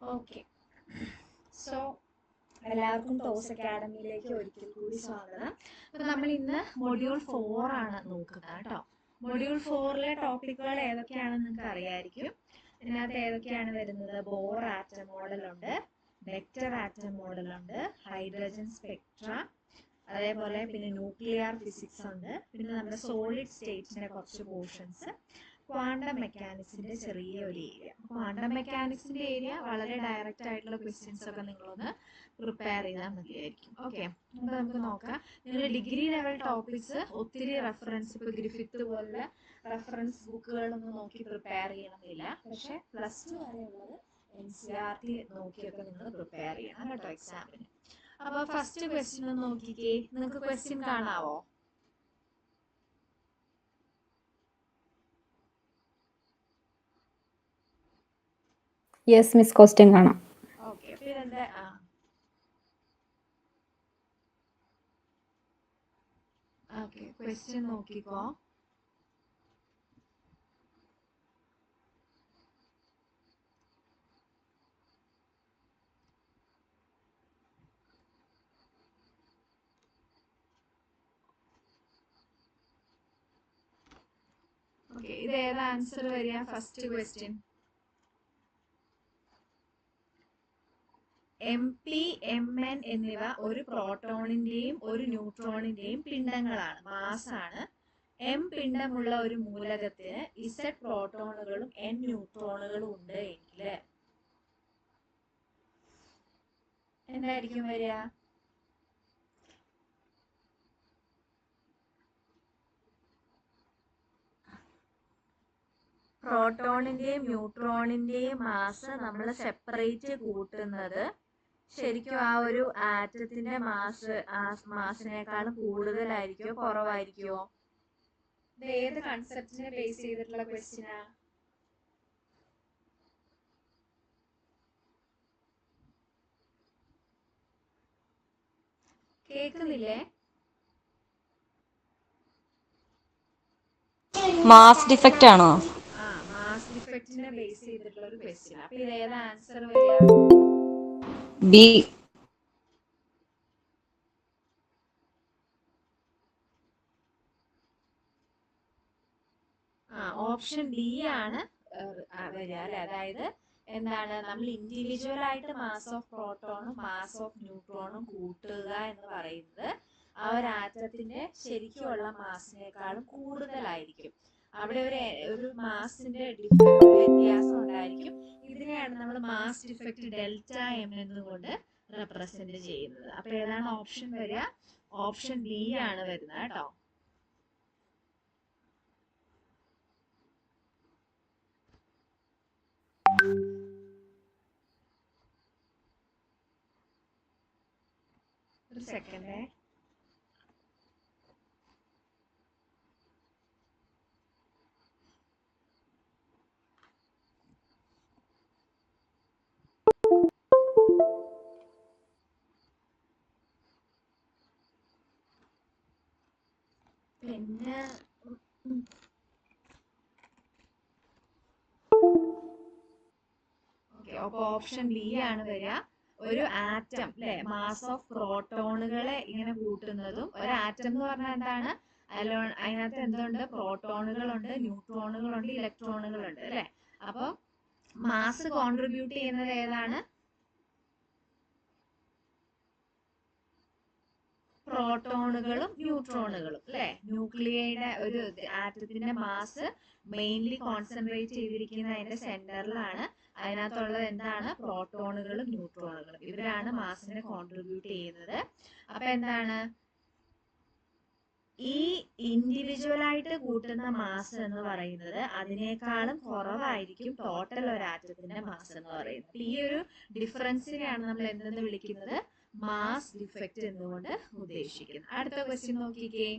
Okay, so എല്ലാവർക്കും toss അക്കാഡമിയിലേക്ക് ഒരിക്കൽ കൂടി സ്വാഗതം. അപ്പോൾ നമ്മൾ ഇന്ന് മൊഡ്യൂൾ 4 ആണ് നോക്കുന്നത് കേട്ടോ. മൊഡ്യൂൾ 4ലെ ടോപ്പിക്കുകൾ ഏതൊക്കെയാണെന്ന് നിങ്ങൾക്ക് അറിയായിരിക്കും. ഇതിനകത്ത് ഏതൊക്കെയാണ് വരുന്നത്? ബോർ ആറ്റം മോഡലുണ്ട്, വെക്റ്റർ ആറ്റം മോഡലുണ്ട്, ഹൈഡ്രജൻ സ്പെക്ട്ര, അതേപോലെ പിന്നെ ന്യൂക്ലിയർ ഫിസിക്സ് ഉണ്ട്, പിന്നെ നമ്മുടെ സോളിഡ് സ്റ്റേറ്റിന്റെ കുറച്ച് പോർഷൻസ്, ക്വാണ്ടം മെക്കാനിക്സിന്റെ ചെറിയ ഒരു ഏരിയ. ക്വാണ്ടം മെക്കാനിക്സിന്റെ ഏരിയ വളരെ ഡയറക്റ്റ് ആയിട്ടുള്ള ക്വസ്റ്റ്യൻസ് ഒക്കെ നിങ്ങളൊന്ന് പ്രിപ്പയർ ചെയ്താൽ മതിയായിരിക്കും. ഓക്കെ, അപ്പോൾ നമുക്ക് നോക്കാം. നിങ്ങൾ ഡിഗ്രി ലെവൽ ടോപ്പിക്സ് ഒത്തിരി റെഫറൻസ്, ഇപ്പോൾ ഗ്രിഫിത്ത് പോലുള്ള റെഫറൻസ് ബുക്കുകളൊന്നും നോക്കി പ്രിപ്പയർ ചെയ്യണമെന്നില്ല. പക്ഷെ +2 വരെയുള്ളത് NCERT നോക്കിയൊക്കെ നിങ്ങൾ പ്രിപ്പയർ ചെയ്യണം കേട്ടോ എക്സാമിന്. അപ്പോൾ ഫസ്റ്റ് ക്വസ്റ്റ്യൻ ഒന്ന് നോക്കിക്കേ. നിങ്ങൾക്ക് ക്വസ്റ്റ്യൻ കാണാവോ? യെസ് മിസ്, ക്വസ്റ്റ്യൻ കാണാം. ഓക്കെ, അപ്പോൾ ഇതെന്താ? ഓക്കെ, ക്വസ്റ്റ്യൻ നോക്കിക്കോ. ഓക്കെ, ഇത് ഏതാ ആൻസർ വരിക? ഫസ്റ്റ് ക്വസ്റ്റ്യൻ MP, MN എന്നിവ ഒരു പ്രോട്ടോണിന്റെയും ഒരു ന്യൂട്രോണിന്റെയും പിണ്ഡങ്ങളാണ്, മാസാണ്. M പിണ്ഡമുള്ള ഒരു മൂലകത്തിന് Z പ്രോട്ടോണുകളും N ന്യൂട്രോണുകളും ഉണ്ട് എങ്കിൽ എന്തായിരിക്കും വരിക? പ്രോട്ടോണിന്റെയും ന്യൂട്രോണിന്റെയും മാസ് നമ്മൾ സെപ്പറേറ്റ് കൂട്ടുന്നത് ശരിക്കും ആ ഒരു ആറ്റത്തിന്റെ മാസിനേക്കാളും കൂടുതലായിരിക്കോ കുറവായിരിക്കോ? ഇത് ഏത് കൺസെപ്റ്റിനെ ബേസ് ചെയ്തിട്ടുള്ള ക്വസ്റ്റ്യനാ? കേൾക്കുന്നില്ലേ? മാസ് ഡിഫക്റ്റ് ആണോ? മാസ് ഡിഫക്റ്റിനെ ബേസ് ചെയ്തിട്ടുള്ള ഒരു ക്വസ്റ്റ്യൻ. അപ്പൊ ഇത് ഏതാ ആൻസർ വരിക? ബി. ഓപ്ഷൻ ബി ആണ് വരിക അല്ലെ. അതായത് എന്താണ്, നമ്മൾ ഇൻഡിവിജ്വൽ ആയിട്ട് മാസ് ഓഫ് പ്രോട്ടോണും മാസ് ഓഫ് ന്യൂട്രോണും കൂട്ടുക എന്ന് പറയുന്നത് ആ ഒരു ആറ്റത്തിന്റെ ശരിക്കുള്ള മാസിനേക്കാളും കൂടുതലായിരിക്കും. അവിടെ ഒരു മാസിന്റെ വ്യത്യാസം ഉണ്ടായിരിക്കും. ഇതിനെയാണ് നമ്മൾ മാസ് ഡിഫക്റ്റ് ΔM എന്നുകൊണ്ട് റെപ്രസെന്റ് ചെയ്യുന്നത്. അപ്പൊ ഏതാണ് ഓപ്ഷൻ വരിക? ഓപ്ഷൻ ബി ആണ് വരുന്നത് കേട്ടോ. ഒരു സെക്കൻഡേ. പിന്നെ അപ്പൊ ഓപ്ഷൻ ബി ആണ് വരിക. ഒരു ആറ്റം അല്ലെ, മാസ് ഓഫ് പ്രോട്ടോണുകളെ ഇങ്ങനെ കൂട്ടുന്നതും, ഒരു ആറ്റം എന്ന് പറഞ്ഞാൽ എന്താണ്, അതിനകത്ത് എന്തുണ്ട്? പ്രോട്ടോണുകളുണ്ട്, ന്യൂട്രോണുകളുണ്ട്, ഇലക്ട്രോണുകളുണ്ട് അല്ലെ. അപ്പൊ മാസ് കോൺട്രിബ്യൂട്ട് ചെയ്യുന്നത് ഏതാണ്? പ്രോട്ടോണുകളും ന്യൂട്രോണുകളും അല്ലെ. ന്യൂക്ലിയയുടെ ഒരു ആറ്റത്തിന്റെ മാസ് മെയിൻലി കോൺസെൻട്രേറ്റ് ചെയ്തിരിക്കുന്ന അതിന്റെ സെന്ററിലാണ്. അതിനകത്തുള്ളത് എന്താണ്? പ്രോട്ടോണുകളും ന്യൂട്രോണുകളും. ഇവരാണ് മാസിനെ കോൺട്രിബ്യൂട്ട് ചെയ്യുന്നത്. അപ്പൊ എന്താണ്, ഈ ഇൻഡിവിജ്വൽ ആയിട്ട് കൂട്ടുന്ന മാസ് എന്ന് പറയുന്നത് അതിനേക്കാളും കുറവായിരിക്കും ടോട്ടൽ ഒരു ആറ്റത്തിന്റെ മാസ് എന്ന് പറയുന്നത്. ഈ ഒരു ഡിഫറൻസിനെയാണ് നമ്മൾ എന്തെന്ന് വിളിക്കുന്നത്? മാസ് ഡിഫക്റ്റ് എന്നുകൊണ്ട് ഉദ്ദേശിക്കുന്നത്. അടുത്ത ക്വസ്റ്റ്യൻ നോക്കിക്കേ.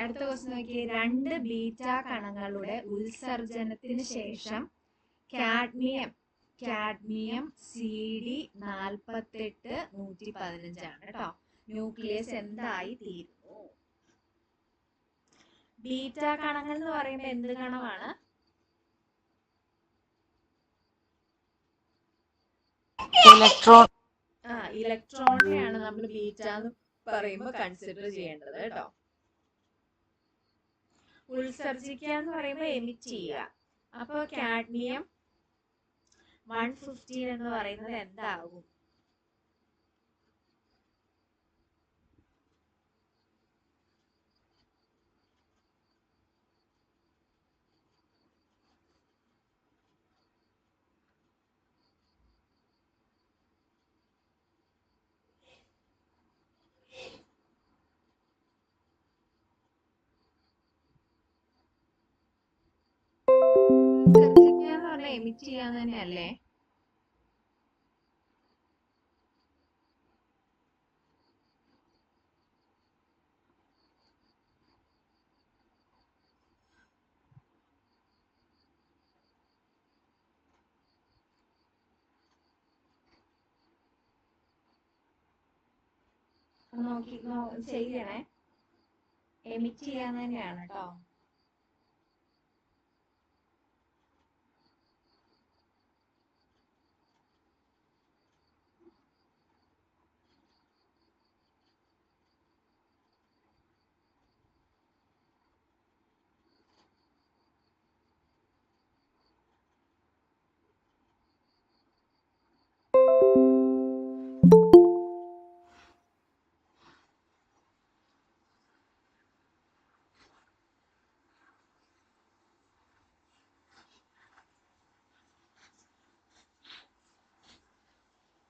അടുത്ത ക്വസ്റ്റ്യൻ നോക്കിയേ. 2 ബീറ്റ കണങ്ങളുടെ ഉത്സർജനത്തിന് ശേഷം കാഡ്മിയം കാഡ്മിയം CD 48 115 ആണ് കേട്ടോ. ന്യൂക്ലിയസ് എന്തായി തീരുന്നു? ബീറ്റ കണങ്ങൾ എന്ന് പറയുമ്പോൾ എന്ത് കണമാണ്? ഇലക്ട്രോൺ. ഇലക്ട്രോണിനെയാണ് നമ്മൾ ബീറ്റ എന്ന് പറയുമ്പോൾ കൺസിഡർ ചെയ്യേണ്ടത് കേട്ടോ. ഉത്സർജിക്കുക എന്ന് പറയുമ്പോൾ എമിറ്റ് ചെയ്യുക. അപ്പോൾ കാഡ്മിയം 115 എന്ന് പറയുന്നത് എന്താകും? ഉത്സർജിക്കുക എന്ന് പറഞ്ഞാൽ എമിറ്റ് ചെയ്യാന്ന് തന്നെയല്ലേ? നോക്കി ചെയ്യണേ. എമിറ്റ് ചെയ്യാന്ന് തന്നെയാണ് കേട്ടോ.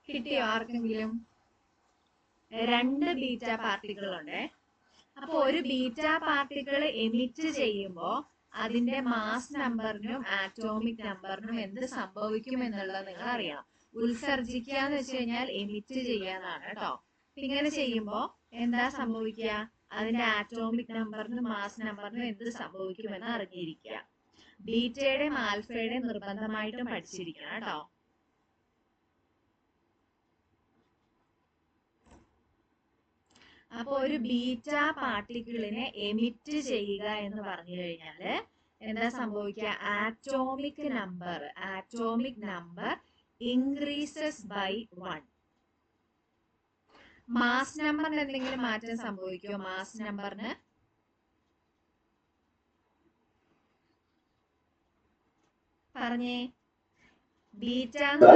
കിട്ടിയോ ആർക്കെങ്കിലും? 2 ബീറ്റ പാർട്ടിക്കിൾ ഉണ്ട്. അപ്പൊ ഒരു ബീറ്റ പാർട്ടിക്കിൾ എമിറ്റ് ചെയ്യുമ്പോൾ അതിന്റെ മാസ് നമ്പറിനും ആറ്റോമിക് നമ്പറിനും എന്ത് സംഭവിക്കും എന്നുള്ളത് നിങ്ങൾ അറിയണം. ഉത്സർജിക്കുക എന്ന് വെച്ച് കഴിഞ്ഞാൽ എമിറ്റ് ചെയ്യാന്നാണ് കേട്ടോ. ഇങ്ങനെ ചെയ്യുമ്പോൾ എന്താ സംഭവിക്കുക? അതിന്റെ ആറ്റോമിക് നമ്പറിനും മാസ് നമ്പറിനും എന്ത് സംഭവിക്കുമെന്ന് അറിഞ്ഞിരിക്കുക. ബീറ്റയുടെയും ആൽഫയുടെയും നിർബന്ധമായിട്ടും പഠിച്ചിരിക്കണം കേട്ടോ. അപ്പൊ ഒരു ബീറ്റ പാർട്ടിക്കിളിനെ എമിറ്റ് ചെയ്യുക എന്ന് പറഞ്ഞു കഴിഞ്ഞാല് എന്താ സംഭവിക്കുക? Atomic number increases by 1. Mass നമ്പറിന് എന്തെങ്കിലും മാറ്റം സംഭവിക്കുമോ? മാസ് നമ്പറിന് പറഞ്ഞേ. ബീറ്റ എന്ന്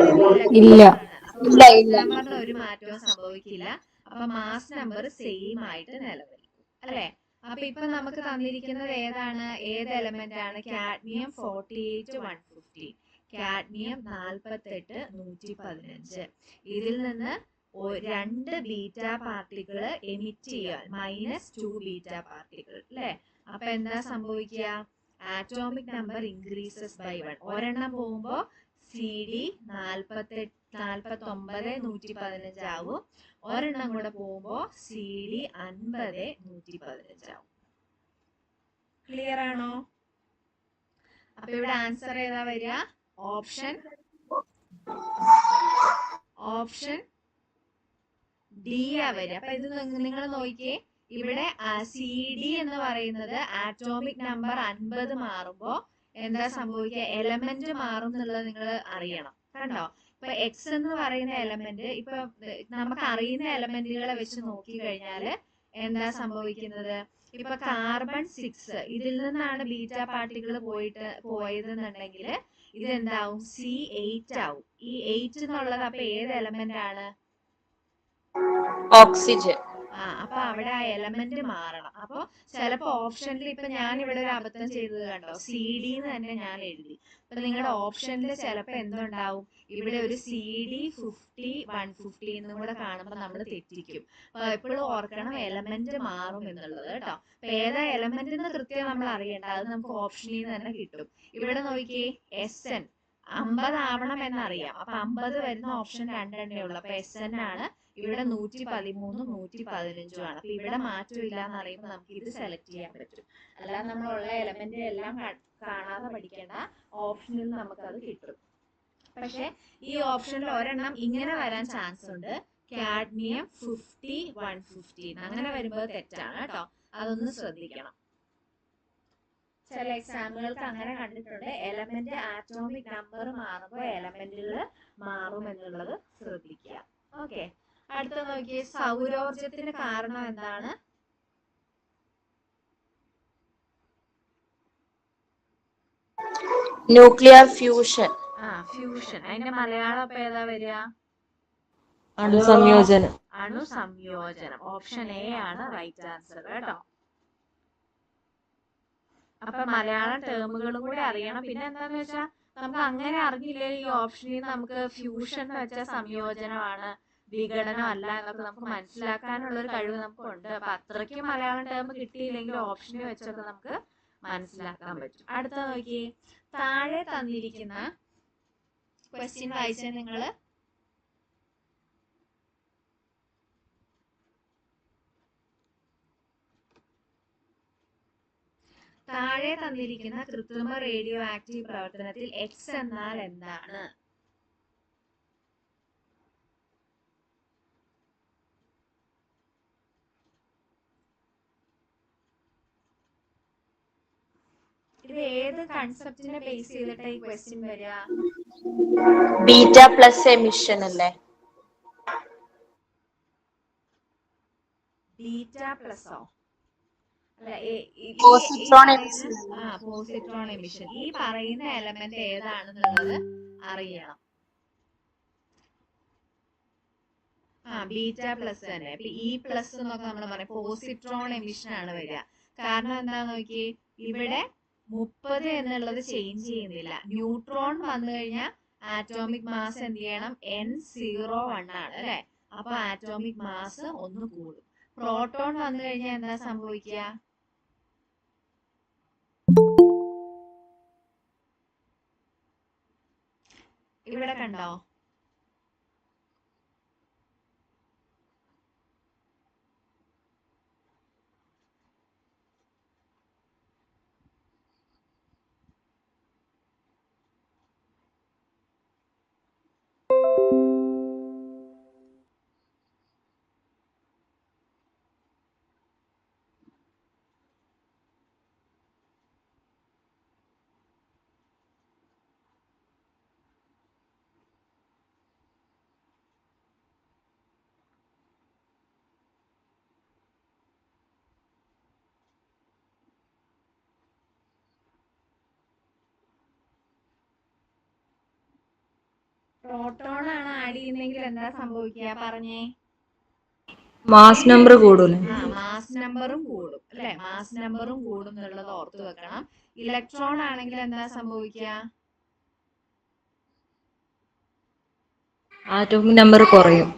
പറയുന്നത് നമ്പറിന് ഒരു മാറ്റവും സംഭവിക്കില്ല. അപ്പൊ മാസ് നമ്പർ സെയിം ആയിട്ട് നിലനിൽക്കും അല്ലെ? അപ്പൊ ഇപ്പൊ നമുക്ക് തന്നിരിക്കുന്നത് ഏതാണ്? ഏത് എലമെന്റ് ആണ്? Cadmium 48 115, cadmium 48 115. ഇതിൽ നിന്ന് 2 ബീറ്റ പാർട്ടിക്കിൾ എമിറ്റ് ചെയ്യുക, -2 ബീറ്റ പാർട്ടിക്കിൾ അല്ലെ? അപ്പൊ എന്താ സംഭവിക്കുക? Atomic number increases by 1. ഒരെണ്ണം പോകുമ്പോ CD 49 115 ആവും. ഒരെണ്ണം കൂടെ പോകുമ്പോ CD 50 115 ആവും. ക്ലിയർ ആണോ? അപ്പൊ ഇവിടെ ആൻസർ ഏതാ വരിക? ഓപ്ഷൻ ഡി ആ വരിക. അപ്പൊ ഇത് നിങ്ങൾ നോക്കിയേ, ഇവിടെ CD എന്ന് പറയുന്നത് ആറ്റോമിക് നമ്പർ 50 മാറുമ്പോ എന്താ സംഭവിക്കുക? എലമെന്റ് മാറും എന്നുള്ളത് നിങ്ങൾ അറിയണം. കണ്ടോ? ഇപ്പൊ X എന്ന് പറയുന്ന എലമെന്റ്, ഇപ്പൊ നമുക്ക് അറിയുന്ന എലമെന്റുകളെ വെച്ച് നോക്കി കഴിഞ്ഞാല് എന്താ സംഭവിക്കുന്നത്? ഇപ്പൊ കാർബൺ 6, ഇതിൽ നിന്നാണ് ബീറ്റ പാർട്ടിക്കിൾ പോയതെന്നുണ്ടെങ്കിൽ ഇതെന്താവും? C8 ആവും. ഈ 8 എന്നുള്ളത് അപ്പൊ ഏത് എലമെന്റ് ആണ്? ഓക്സിജൻ. അപ്പൊ അവിടെ ആ എലമെന്റ് മാറണം. അപ്പൊ ചിലപ്പോ ഓപ്ഷനിൽ ഇപ്പൊ ഞാൻ ഇവിടെ ഒരു അബദ്ധം ചെയ്തത് കണ്ടോ? CD എന്ന് തന്നെ ഞാൻ എഴുതി. അപ്പൊ നിങ്ങളുടെ ഓപ്ഷനിൽ ചിലപ്പോ എന്തുണ്ടാവും? ഇവിടെ ഒരു CD 50 150 എന്നും കൂടെ കാണുമ്പോൾ നമ്മൾ തെറ്റിക്കും. അപ്പൊ എപ്പോഴും ഓർക്കണം, എലമെന്റ് മാറും എന്നുള്ളത് കേട്ടോ. അപ്പൊ ഏതാ എലമെന്റ് എന്ന് കൃത്യം നമ്മൾ അറിയണ്ട, അത് നമുക്ക് ഓപ്ഷനിൽ നിന്ന് തന്നെ കിട്ടും. ഇവിടെ നോക്കിയേ, SN 50 ആവണം എന്നറിയാം. അപ്പൊ 50 വരുന്ന ഓപ്ഷൻ 2 എണ്ണേ ഉള്ളൂ. അപ്പൊ SN ആണ്. ഇവിടെ 113 115 ആണ്. അപ്പൊ ഇവിടെ മാറ്റമില്ല എന്ന് അറിയുമ്പോൾ നമുക്ക് ഇത് സെലക്ട് ചെയ്യാൻ പറ്റും. അല്ലാതെ നമ്മളുള്ള എലമെന്റ് എല്ലാം കാണാതെ പഠിക്കേണ്ട, ഓപ്ഷനിൽ നമുക്കത് കിട്ടും. പക്ഷെ ഈ ഓപ്ഷനിൽ ഒരെണ്ണം ഇങ്ങനെ വരാൻ ചാൻസ് ഉണ്ട്, കാഡ്മിയം 50-150 അങ്ങനെ വരുമ്പോൾ തെറ്റാണ് കേട്ടോ, അതൊന്ന് ശ്രദ്ധിക്കണം. ചില എക്സാമുകൾക്ക് അങ്ങനെ കണ്ടിട്ടുണ്ട്, എലമെന്റ് ആറ്റോമിക് നമ്പർ മാറുമ്പോൾ എലമെന്റുകൾ മാറും എന്നുള്ളത് ശ്രദ്ധിക്കുക. ഓക്കെ, അടുത്ത നോക്കിയേ, സൗരോർജത്തിന് കാരണം എന്താണ്? Nuclear fusion. ഫ്യൂഷൻ. അതിന്റെ മലയാളം ഇപ്പൊ ഏതാ വരിക? അണുസംയോജനം. അണുസംയോജനം. ഓപ്ഷൻ എ ആണ് റൈറ്റ് ആൻസർ കേട്ടോ. അപ്പൊ മലയാളം ടേമുകളും കൂടി അറിയണം. പിന്നെ എന്താന്ന് വെച്ചാൽ നമുക്ക് അങ്ങനെ അറിഞ്ഞില്ലെങ്കിൽ ഈ ഓപ്ഷനിൽ നിന്ന് നമുക്ക് ഫ്യൂഷൻ എന്ന് വെച്ചാൽ സംയോജനമാണ്, വിഘടനം അല്ല എന്നൊക്കെ നമുക്ക് മനസ്സിലാക്കാനുള്ള ഒരു കഴിവ് നമുക്കുണ്ട്. അപ്പൊ അത്രയ്ക്കും മലയാളം ടേം കിട്ടിയില്ലെങ്കിൽ ഓപ്ഷനിൽ വെച്ചൊക്കെ നമുക്ക് മനസ്സിലാക്കാൻ പറ്റും. അടുത്ത നോക്കിയേ, താഴെ തന്നിരിക്കുന്ന ക്വസ്റ്റ്യൻ വായിച്ചാൽ നിങ്ങള് താഴെ തന്നിരിക്കുന്ന കൃത്രിമ റേഡിയോ ആക്റ്റീവ് പ്രവർത്തനത്തിൽ എക്സ് എന്നാൽ എന്താണ്? ഇത് ഏത് കൺസെപ്റ്റിനെ ബേസ് ചെയ്തിട്ട് ഈ ക്വസ്റ്റ്യൻ വരിക? ബീറ്റ പ്ലസ് എമിഷൻ അല്ലേ? ബീറ്റ പ്ലസോ? അല്ല, പോസിട്രോൺ എമിഷൻ. ഈ പറയുന്ന എലമെന്റ് ഏതാണെന്നുള്ളത് അറിയണം. ബീറ്റ പ്ലസ് തന്നെ. ഇപ്പൊ ഇ പ്ലസ് എന്നൊക്കെ നമ്മൾ പറയും, പോസിട്രോൺ എമിഷൻ ആണ് വരിക. കാരണം എന്താന്ന് നോക്കി, ഇവിടെ 30 എന്നുള്ളത് ചേഞ്ച് ചെയ്യുന്നില്ല. ന്യൂട്രോൺ വന്നു കഴിഞ്ഞാൽ ആറ്റോമിക് മാസ് എന്ത് ചെയ്യണം? N01 ആണ് അല്ലെ? അപ്പൊ ആറ്റോമിക് മാസ് ഒന്ന് കൂടും. പ്രോട്ടോൺ വന്നു കഴിഞ്ഞാൽ എന്താ സംഭവിക്കുക? ഇവിടെ കണ്ടോ? പ്രോട്ടോൺ ആണ് ആഡ് ചെയ്യുന്നെങ്കിൽ എന്താ സംഭവിക്കുക? പറഞ്ഞേ. Mass number കൂടൂലേ? മാസ് നമ്പറും കൂടും അല്ലെ? മാസ് നമ്പറും കൂടും എന്നുള്ളത് ഓർത്ത് വെക്കണം. ഇലക്ട്രോൺ ആണെങ്കിൽ എന്താ സംഭവിക്കുക? ആറ്റോമിക് നമ്പർ കുറയും.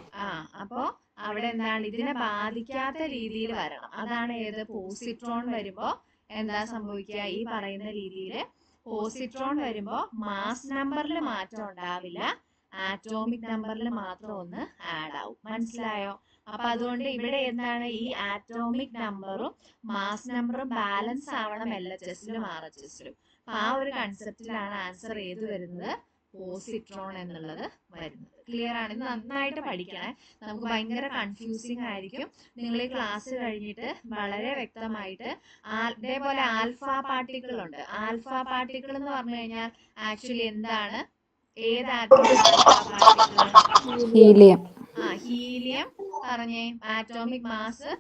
അപ്പോ അവിടെ എന്താണ്, ഇതിനെ ബാധിക്കാത്ത രീതിയിൽ വരണം. അതാണ് ഏത്? പോസിട്രോൺ വരുമ്പോ എന്താ സംഭവിക്കുക? ഈ പറയുന്ന രീതിയിൽ പോസിട്രോൺ വരുമ്പോ മാസ് നമ്പറിൽ മാറ്റം ഉണ്ടാവില്ല, ആറ്റോമിക് നമ്പറിൽ മാത്രം ഒന്ന് ആഡ് ആവും. മനസ്സിലായോ? അപ്പൊ അതുകൊണ്ട് ഇവിടെ എന്താണ്, ഈ ആറ്റോമിക് നമ്പറും മാസ് നമ്പറും ബാലൻസ് ആവണം LHSലും RHSലും. അപ്പൊ ആ ഒരു കൺസെപ്റ്റിലാണ് ആൻസർ ഏത് വരുന്നത്? പോസിട്രോൺ എന്നുള്ളത് വരുന്നത്. ക്ലിയർ ആണ്? ഇത് നന്നായിട്ട് പഠിക്കണേ, നമുക്ക് ഭയങ്കര കൺഫ്യൂസിങ് ആയിരിക്കും. നിങ്ങൾ ഈ ക്ലാസ് കഴിഞ്ഞിട്ട് വളരെ വ്യക്തമായിട്ട് ഇതേപോലെ ആൽഫ പാർട്ടിക്കിൾ ഉണ്ട്. ആൽഫ പാർട്ടിക്കിൾ എന്ന് പറഞ്ഞു കഴിഞ്ഞാൽ ആക്ച്വലി എന്താണ്? ഏത് ആറ്റമാണ് ആൽഫ പാർട്ടിക്കിൾ? ഹീലിയം. ഹീലിയം. പറഞ്ഞേ. Atomic mass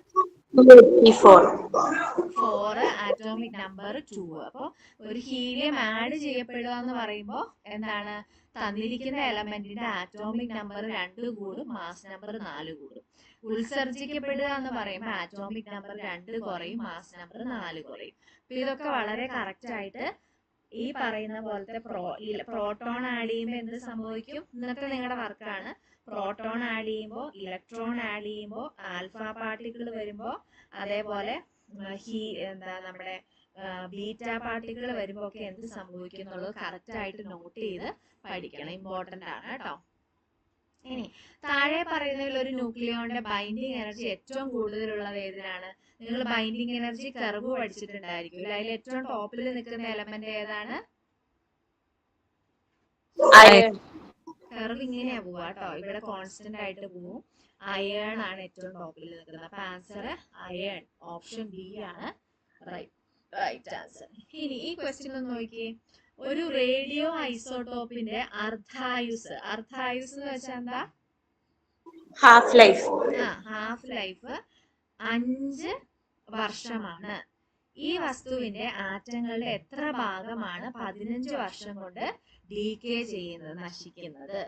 4, atomic number 2. അപ്പൊ ഒരു ഹീലിയം ആഡ് ചെയ്യപ്പെടുക എന്ന് പറയുമ്പോൾ എന്താണ്? തന്നിരിക്കുന്ന എലമെന്റിന്റെ ആറ്റോമിക് നമ്പർ 2 കൂടും, മാസ് നമ്പർ 4 കൂടും. ഉത്സർജിക്കപ്പെടുക എന്ന് പറയുമ്പോൾ ആറ്റോമിക് നമ്പർ 2 കുറയും, മാസ് നമ്പർ 4 കുറയും. അപ്പൊ ഇതൊക്കെ വളരെ കറക്റ്റ് ആയിട്ട് ഈ പറയുന്ന പോലത്തെ പ്രോട്ടോൺ ആഡ് ചെയ്യുമ്പോൾ എന്ത് സംഭവിക്കും? ഇന്നത്തെ നിങ്ങളുടെ വർക്കാണ്. പ്രോട്ടോൺ ആഡ് ചെയ്യുമ്പോൾ, ഇലക്ട്രോൺ ആഡ് ചെയ്യുമ്പോൾ, ആൽഫ പാർട്ടിക്കിൾ വരുമ്പോൾ, അതേപോലെ നമ്മുടെ ബീറ്റ പാർട്ടിക്കിൾ വരുമ്പോൾ ഒക്കെ എന്ത് സംഭവിക്കും എന്നുള്ളത് കറക്റ്റ് ആയിട്ട് നോട്ട് ചെയ്ത് പഠിക്കണം. ഇമ്പോർട്ടന്റ് ആണ് കേട്ടോ. ഇനി താഴെ പറയുന്നതിൽ ഒരു ന്യൂക്ലിയോണിന്റെ ബൈൻഡിങ് എനർജി ഏറ്റവും കൂടുതലുള്ളത് ഏതിനാണ്? നിങ്ങൾ ബൈൻഡിങ് എനർജി കർവ് പഠിച്ചിട്ടുണ്ടായിരിക്കും. അതിൽ ഏറ്റവും ടോപ്പിൽ നിൽക്കുന്ന എലമെന്റ് ഏതാണ്? കർവ് ഇങ്ങനെയാ പോവാ കേട്ടോ. ഇവിടെ കോൺസ്റ്റന്റ് ആയിട്ട് പോവും. അയേൺ ആണ് ഏറ്റവും ടോപ്പിൽ നിൽക്കുന്നത്. അപ്പൊ ആൻസർ അയേൺ, ഓപ്ഷൻ ബി ആണ് റൈറ്റ് ആൻസർ. ഇനി ഈ ക്വസ്റ്റ്യൻ ഒന്ന് നോക്കിയേ. ഒരു റേഡിയോ ഐസോട്ടോപ്പിന്റെ അർദ്ധായുസ് എന്ന് വെച്ചാൽ എന്താ? Half life. ഹാഫ് ലൈഫ് 5 വർഷമാണ്. ഈ വസ്തുവിന്റെ ആറ്റങ്ങളുടെ എത്ര ഭാഗമാണ് 15 വർഷം കൊണ്ട് ഡീകേ ചെയ്യുന്നത്, നശിക്കുന്നത്?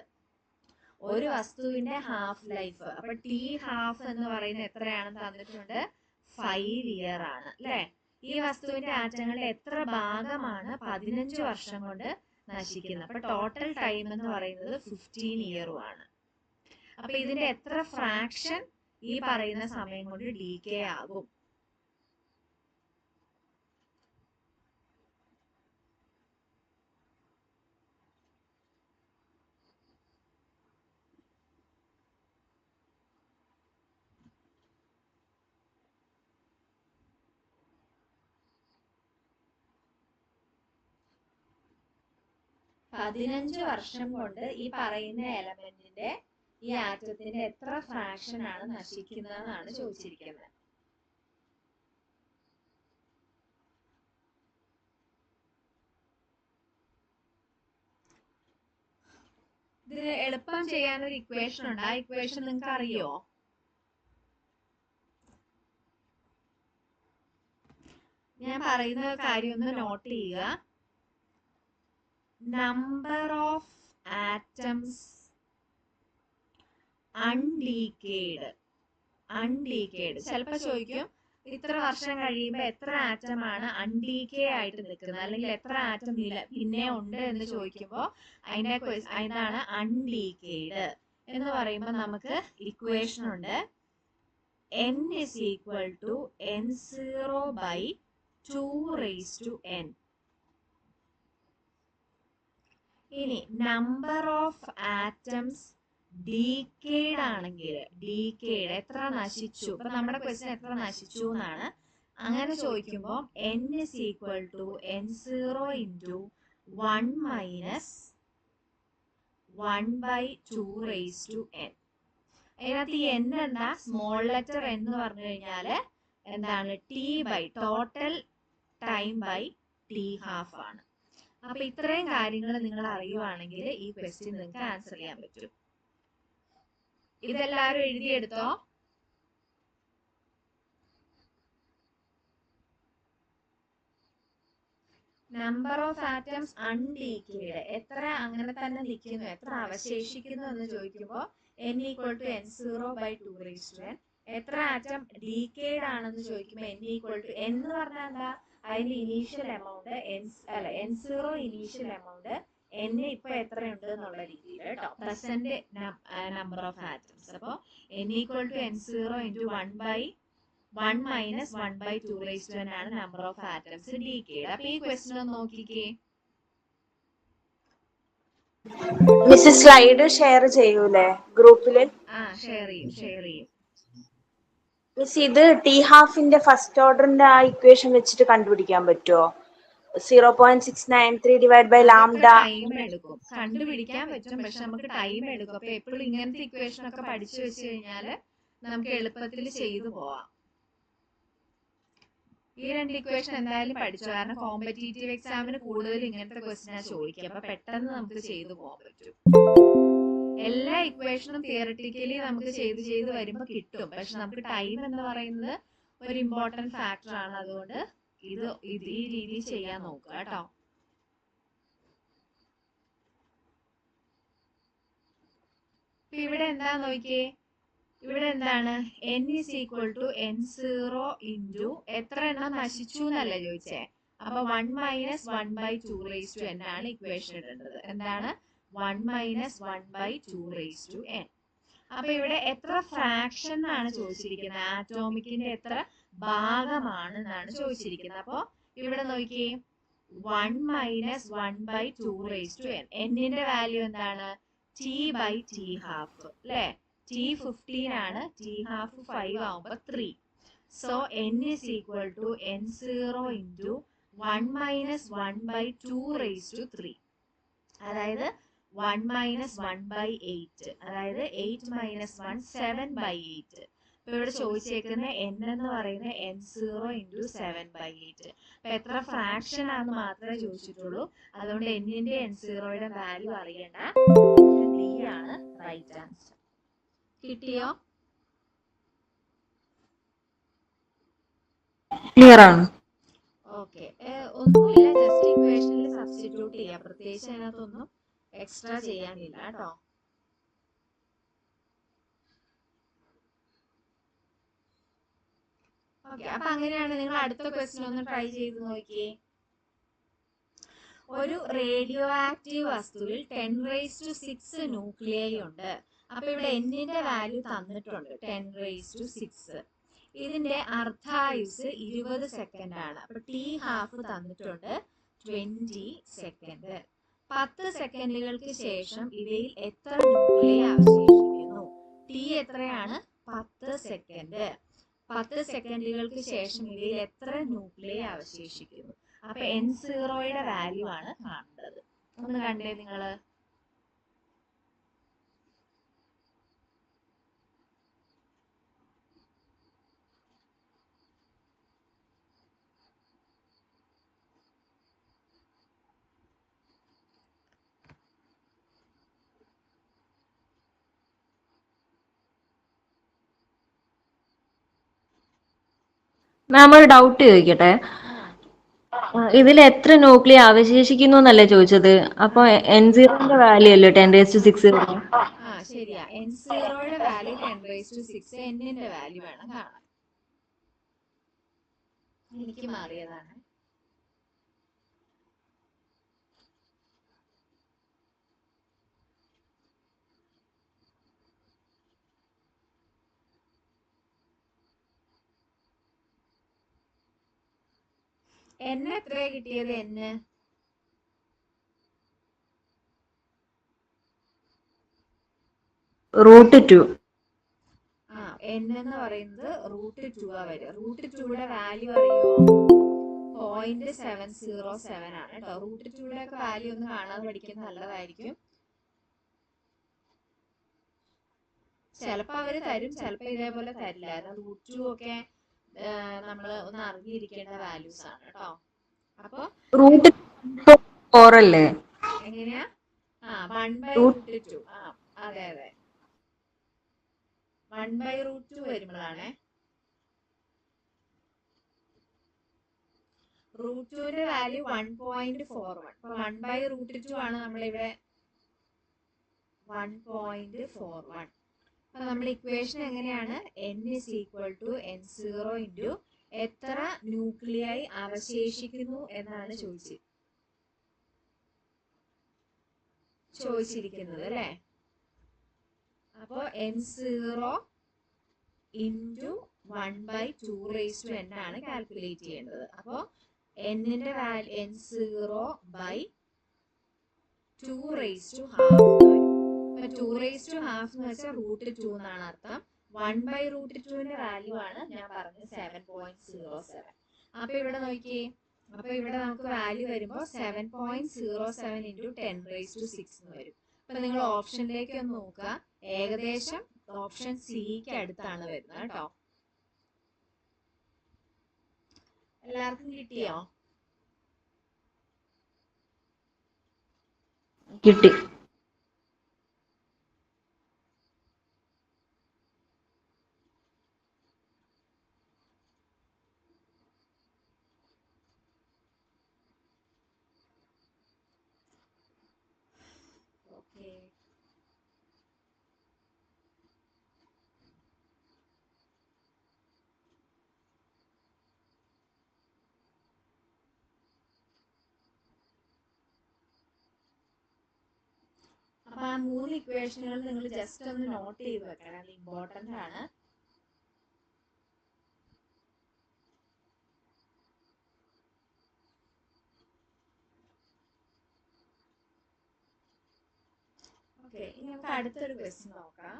ഒരു വസ്തുവിന്റെ ഹാഫ് ലൈഫ്, അപ്പൊ ടി ഹാഫ് എന്ന് പറയുന്നത് എത്രയാണെന്ന് തന്നിട്ടുണ്ട്? 5 ഇയർ ആണ് അല്ലെ. ഈ വസ്തുവിന്റെ ആറ്റങ്ങളുടെ എത്ര ഭാഗമാണ് 15 വർഷം കൊണ്ട് നശിക്കുന്നത്? അപ്പൊ ടോട്ടൽ ടൈം എന്ന് പറയുന്നത് 15 ഇയറും ആണ്. അപ്പൊ ഇതിന്റെ എത്ര ഫ്രാക്ഷൻ ഈ പറയുന്ന സമയം കൊണ്ട് ഡീകേ ആകും? പതിനഞ്ച് വർഷം കൊണ്ട് ഈ പറയുന്ന എലമെന്റിന്റെ, ഈ ആറ്റത്തിന്റെ എത്ര ഫ്രാക്ഷൻ ആണ് നശിക്കുന്നതെന്നാണ് ചോദിച്ചിരിക്കുന്നത്. ഇതിന് എളുപ്പം ചെയ്യാൻ ഒരു ഇക്വേഷൻ ഉണ്ട്. ആ ഇക്വേഷൻ നിങ്ങൾക്ക് അറിയോ? ഞാൻ പറയുന്ന കാര്യം ഒന്ന് നോട്ട് ചെയ്യുക. Number of atoms undecayed. ചിലപ്പോ ചോദിക്കും ഇത്ര വർഷം കഴിയുമ്പോൾ എത്ര ആറ്റമാണ് അൺഡീക്കേ ആയിട്ട് നിൽക്കുന്നത്, അല്ലെങ്കിൽ എത്ര ആറ്റം പിന്നെ ഉണ്ട് എന്ന് ചോദിക്കുമ്പോൾ അതിനാണ് അൺഡീക്കേഡ് എന്ന് പറയുമ്പോൾ നമുക്ക് ഇക്വേഷൻ ഉണ്ട്. n is equal to n0 by 2 raised to n. ഇനി നമ്പർ ഓഫ് ആറ്റംസ് ഡീക്കേഡ് ആണെങ്കിൽ, ഡീക്കേഡ് എത്ര നശിച്ചു, ഇപ്പൊ നമ്മുടെ ക്വസ്റ്റ്യൻ എത്ര നശിച്ചു എന്നാണ്. അങ്ങനെ ചോദിക്കുമ്പോൾ n is equal to n0 into 1 minus 1 by 2 raised to n. അതിനകത്ത് ഈ n എന്താ? സ്മോൾ ലെറ്റർ എന്ന് പറഞ്ഞു കഴിഞ്ഞാല് എന്താണ്? T by total time by T half ആണ്. അപ്പൊ ഇത്രയും കാര്യങ്ങൾ നിങ്ങൾ അറിയുവാണെങ്കിൽ ഈ ക്വസ്റ്റ്യൻ നിങ്ങൾക്ക് ആൻസർ ചെയ്യാൻ പറ്റും. ഇതെല്ലാവരും എഴുതിയെടുത്തോ? നമ്പർ ഓഫ് ആറ്റംസ് അൺഡീക്കേഡ് എത്ര അങ്ങനെ തന്നെ നിൽക്കുന്നു, എത്ര അവശേഷിക്കുന്നു എന്ന് ചോദിക്കുമ്പോൾ n equal to n0 by 2 raised to n. എത്ര ആറ്റം ഡീക്കേഡ് ആണെന്ന് ചോദിക്കുമ്പോൾ n equal to n എന്ന് പറഞ്ഞാൽ എന്താ? അതിന്റെ initial amount n0 initial amount n ഇപ്പൊ എത്രയുണ്ട് എന്നുള്ള രീതിയിൽ കേട്ടോ, പ്രസന്റ് നമ്പർ ഓഫ് ആറ്റംസ്. അപ്പൊ n equal to n0 into 1 by 1 minus 1 by 2 raised to n ആണ് നമ്പർ ഓഫ് ആറ്റംസ് ഡീക്കേഡ്. അപ്പൊ ഈ ക്വസ്റ്റ്യൻ ഒന്ന് നോക്കിക്കേ. മിസ് സ്ലൈഡ് ഷെയർ ചെയ്യൂലേ ഗ്രൂപ്പില്? ഷെയർ ചെയ്യും. മിസ് ഇത് ടി ഹാഫിന്റെ ഫസ്റ്റ് ഓർഡറിന്റെ ആ ഇക്വേഷൻ വെച്ചിട്ട് കണ്ടുപിടിക്കാൻ പറ്റുമോ? 0.693 divided by lambda. ടൈം എടുക്കും, കണ്ടുപിടിക്കാൻ പറ്റും, പക്ഷെ നമുക്ക് ടൈം എടുക്കും. അപ്പൊ എപ്പോഴും ഇങ്ങനത്തെ ഇക്വേഷൻ ഒക്കെ പഠിച്ചു വെച്ച് കഴിഞ്ഞാല് നമുക്ക് എളുപ്പത്തിൽ ചെയ്തു പോവാം. ഈ രണ്ട് ഇക്വേഷൻ എന്തായാലും പഠിച്ചു, കാരണം കോമ്പറ്റീറ്റീവ് എക്സാമിന് കൂടുതൽ ഇങ്ങനത്തെ ക്വസ്റ്റ്യനാ ചോദിക്കുക. അപ്പൊ പെട്ടെന്ന് നമുക്ക് ചെയ്തു പോകാൻ പറ്റും. എല്ലാ ഇക്വേഷനും തിയററ്റിക്കലി നമുക്ക് ചെയ്ത് വരുമ്പോൾ കിട്ടും, പക്ഷെ നമുക്ക് ടൈം എന്ന് പറയുന്നത് ഒരു ഇമ്പോർട്ടന്റ് ഫാക്ടർ ആണ്. അതുകൊണ്ട് ഇത് ഈ രീതിയിൽ ചെയ്യാൻ നോക്കുക കേട്ടോ. ഇവിടെ എന്താ നോക്കിയേ, ഇവിടെ എന്താണ്? n is equal to n0 into എത്ര എണ്ണം നശിച്ചു എന്നല്ലേ ചോദിച്ചേ. അപ്പൊ 1 minus 1 by 2 raised to n ആണ് ഇക്വേഷൻ ഇടേണ്ടത്. എന്താണ്? 1 minus 1 by 2 raised to n. അപ്പൊ ഇവിടെ എത്ര ഫ്രാക്ഷൻ എന്നാണ് ചോദിച്ചിരിക്കുന്നത്, ആറ്റോമിക്കിന്റെ എത്ര ഭാഗമാണ് എന്നാണ് ചോദിച്ചിരിക്കുന്നത്. അപ്പൊ ഇവിടെ നോക്കിയേ, 1 minus 1 by 2 raised to n. എന്നിന്റെ വാല്യൂ എന്താണ്? t by t half അല്ലെ. t 15 ആണ്, t half 5 ആവുമ്പോ 3. So n is equal to n0 into 1 minus 1 by 2 raised to 3. അതായത് 1 മൈനസ് 1/8, അതായത് 8 മൈനസ് 1 7/8. ഇപ്പൊ ഇവിടെ ചോദിച്ചേക്കുന്ന n എന്ന് പറയുന്നത് n0 ഇൻറ്റു 7/8. അപ്പൊ എത്ര ഫ്രാക്ഷൻ ആണെന്ന് മാത്രമേ ചോദിച്ചിട്ടുള്ളൂ. അതുകൊണ്ട് എന്നിന്റെ n0യുടെ വാല്യൂ അറിയണ്ട. ഡി ആണ് റൈറ്റ് ആൻസർ. കിട്ടിയോ? ക്ലിയർ ആണ്. ഓക്കെ, ഒന്നുമില്ല, ജസ്റ്റ് ഇക്വേഷനിൽ സബ്സ്റ്റിറ്റ്യൂട്ട് ചെയ്യാം. പ്രത്യേകിച്ച് അതിനകത്തൊന്നും എക്സ്ട്രാ ചെയ്യാനില്ല കേട്ടോ. ഓക്കെ, അപ്പൊ അങ്ങനെയാണ്. നിങ്ങൾ അടുത്ത ക്വസ്റ്റ്യൻ ഒന്ന് ട്രൈ ചെയ്ത് നോക്കിയേ. ഒരു റേഡിയോ ആക്റ്റീവ് വസ്തുവിൽ 10⁻6 ന്യൂക്ലിയൈ ഉണ്ട്. അപ്പൊ ഇവിടെ എന്നിന്റെ വാല്യൂ തന്നിട്ടുണ്ട് 10⁻6. ഇതിന്റെ അർദ്ധായുസ് 20 സെക്കൻഡ് ആണ്. അപ്പൊ T½ തന്നിട്ടുണ്ട് 20 സെക്കൻഡ്. 10 സെക്കൻഡുകൾക്ക് ശേഷം ഇവയിൽ എത്ര ന്യൂക്ലിയൈ അവശേഷിക്കുന്നു? T എത്രയാണ്? 10 സെക്കൻഡ്. 10 സെക്കൻഡുകൾക്ക് ശേഷം ഇവയിൽ എത്ര ന്യൂക്ലിയൈ അവശേഷിക്കുന്നു? അപ്പൊ n0യുടെ വാല്യൂ ആണ് കാണേണ്ടത്. ഒന്ന് കണ്ടേ നിങ്ങള്. മാം ഒരു ഡൗട്ട് ചോദിക്കട്ടെ. ഇതിൽ എത്ര ന്യൂക്ലിയർ അവശേഷിക്കുന്നു എന്നല്ലേ ചോദിച്ചത്? അപ്പൊ n0ന്റെ വാല്യൂ അല്ലേ 10⁻6? ശരിയാ, n0യുടെ വാല്യൂ 10⁻6. എന്നിന്റെ വാല്യൂ വേണം കാണാൻ. എനിക്ക് മാറിയതാണ്. n എത്രയാ കിട്ടിയത്? n √2. n എന്ന് പറയുന്നത് √2 ആ വരിക. √2യുടെ വാല്യൂ അറിയോ? 0.707 ആണ് കേട്ടോ. √2യുടെ ഒക്കെ വാല്യൂ ഒന്ന് കാണാതെ പഠിക്കുന്നത് നല്ലതായിരിക്കും. ചിലപ്പോ അവര് തരും, ചിലപ്പോ ഇതേപോലെ തരില്ല. √2 ഒക്കെ നമ്മൾ ഒന്ന് അറിഞ്ഞിരിക്കേണ്ട വാല്യൂസ് ആണ് കേട്ടോ. അപ്പൊ √4 അല്ലേ? എങ്ങനെയാ? 1/√2. അതെ അതെ, 1/√2 വരുമ്പോഴാണേ. √2ന്റെ വാല്യൂ 1.41. അപ്പൊ 1/√2 ആണ് നമ്മളിവിടെ 1.41. അപ്പൊ നമ്മുടെ ഇക്വേഷൻ എങ്ങനെയാണ്? n = n0 ഇൻറ്റു എത്ര ന്യൂക്ലിയൈ അവശേഷിക്കുന്നു എന്നാണ് ചോദിച്ചിരിക്കുന്നത് അല്ലേ? അപ്പോ n0 ഇൻറ്റു 1/2n ആണ് കാൽക്കുലേറ്റ് ചെയ്യേണ്ടത്. അപ്പോ എന്നിന്റെ വാല്യൂ n0/2½ വരും. അപ്പൊ 2½ എന്ന് വെച്ചാൽ √2 എന്നാണ് അർത്ഥം. 1/√2ന്റെ വാല്യൂ ആണ് ഞാൻ പറഞ്ഞത് 7.07. അപ്പൊ ഇവിടെ നോക്കിയേ, അപ്പൊ ഇവിടെ നമുക്ക് വാല്യൂ വരുമ്പോ 7.07 ഇൻറ്റു 10⁻6 എന്ന് വരും. അപ്പൊ നിങ്ങൾ ഓപ്ഷനിലേക്ക് ഒന്ന് നോക്കുക. ഏകദേശം ഓപ്ഷൻ സിക്ക് അടുത്താണ് വരുന്നത് കേട്ടോ. എല്ലാവർക്കും കിട്ടിയോ? കിട്ടി. അപ്പൊ ആ 3 ഇക്വേഷനുകൾ നിങ്ങൾ ജസ്റ്റ് ഒന്ന് നോട്ട് ചെയ്ത് വെക്കണം. അത് ഇമ്പോർട്ടന്റ് ആണ്. ഓക്കെ, ഇനി നമുക്ക് അടുത്തൊരു ക്വസ്റ്റ്യൻ നോക്കാം.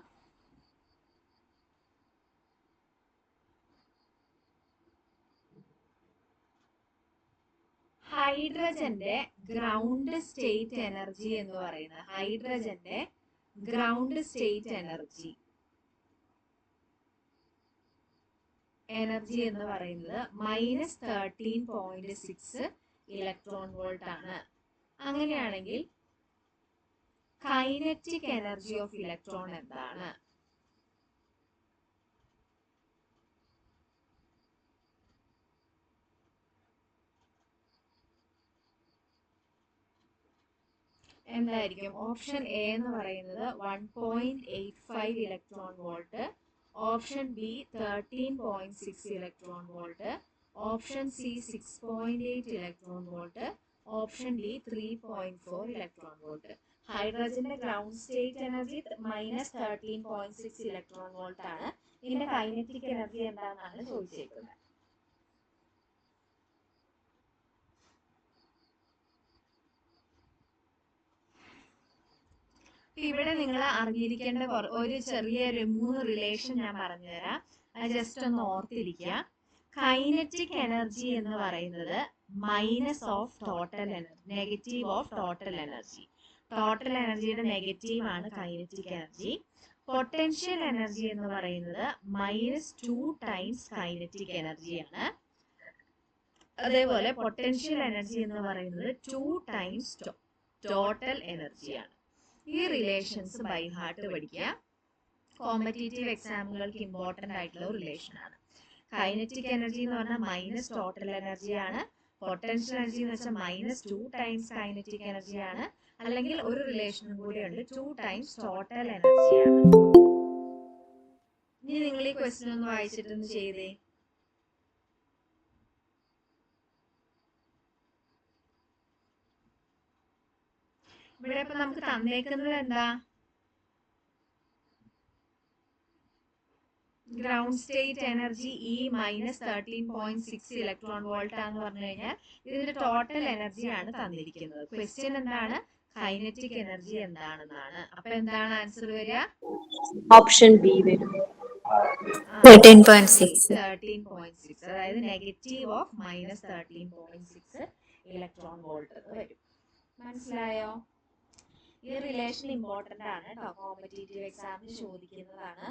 ഹൈഡ്രജന്റെ ഗ്രൗണ്ട് സ്റ്റേറ്റ് എനർജി എന്ന് പറയുന്നത് ഹൈഡ്രജന്റെ ഗ്രൗണ്ട് സ്റ്റേറ്റ് എനർജി എന്ന് പറയുന്നത് -13.6 ഇലക്ട്രോൺ വോൾട്ട് ആണ്. അങ്ങനെയാണെങ്കിൽ കൈനറ്റിക് എനർജി ഓഫ് ഇലക്ട്രോൺ എന്താണ്? എന്തായിരിക്കും? ഓപ്ഷൻ എ എന്ന് പറയുന്നത് 1.85 electron volt, option B 13.6 electron volt, option C 6.8 electron volt, option D 3.4 electron volt. ഹൈഡ്രജന്റെ ground state energy -13.6 electron volt ആണ്. ഇതിന്റെ കൈനറ്റിക് എനർജി എന്താണെന്നാണ് ചോദിച്ചേക്കുന്നത്. ഇവിടെ നിങ്ങൾ അറിഞ്ഞിരിക്കേണ്ട ഒരു ചെറിയൊരു 3 റിലേഷൻ ഞാൻ പറഞ്ഞുതരാം. അത് ജസ്റ്റ് ഒന്ന് ഓർത്തിരിക്കുക. കൈനറ്റിക് എനർജി എന്ന് പറയുന്നത് minus of total energy, negative of total energy. Total എനർജിയുടെ നെഗറ്റീവ് ആണ് കൈനറ്റിക് എനർജി. പൊട്ടൻഷ്യൽ എനർജി എന്ന് പറയുന്നത് -2 ടൈംസ് കൈനറ്റിക് എനർജിയാണ്. അതേപോലെ പൊട്ടൻഷ്യൽ എനർജി എന്ന് പറയുന്നത് 2 ടൈംസ് ടോട്ടൽ എനർജിയാണ്. ഈ റിലേഷൻസ് ബൈ ഹാർട്ട് പഠിക്കുക. കോമ്പറ്റേറ്റീവ് എക്സാമുകൾക്ക് ഇമ്പോർട്ടൻ്റ് ആയിട്ടുള്ള റിലേഷൻ ആണ്. കൈനറ്റിക് എനർജി എന്ന് പറഞ്ഞാൽ മൈനസ് ടോട്ടൽ എനർജിയാണ്. പൊട്ടൻഷ്യൽ എനർജി എന്ന് വെച്ചാൽ -2 ടൈംസ് കൈനറ്റിക് എനർജിയാണ്. അല്ലെങ്കിൽ ഒരു റിലേഷനും കൂടെ ഉണ്ട്, 2 ടൈംസ് ടോട്ടൽ എനർജിയാണ്. ഇനി നിങ്ങൾ ഈ ക്വസ്റ്റ്യൻ ഒന്ന് വായിച്ചിട്ടൊന്ന് ചെയ്തേ. ഇവിടെ ഇപ്പൊ നമുക്ക് തന്നേക്കുന്നത് എന്താ? ഗ്രൗണ്ട് സ്റ്റേറ്റ് എനർജി ഈ -13.6 ഇലക്ട്രോൺ വോൾട്ട് ആണെന്ന് പറഞ്ഞു കഴിഞ്ഞാൽ ഇതിന്റെ ടോട്ടൽ എനർജിയാണ് തന്നിരിക്കുന്നത്. ക്വസ്റ്റ്യൻ എന്താണ്? കൈനറ്റിക് എനർജി എന്താണെന്നാണ്. അപ്പൊ എന്താണ് ആൻസർ വരിക? ഓപ്ഷൻ ബി വരും. 13.6, അതായത് നെഗറ്റീവ് ഓഫ് -13.6 ഇലക്ട്രോൺ വോൾട്ട് വരും. മനസ്സിലായോ? ഈ റിലേഷൻ ഇമ്പോർട്ടന്റ് ആണ് കേട്ടോ, കോമ്പറ്റേറ്റീവ് എക്സാമിന് ചോദിക്കുന്നതാണ്.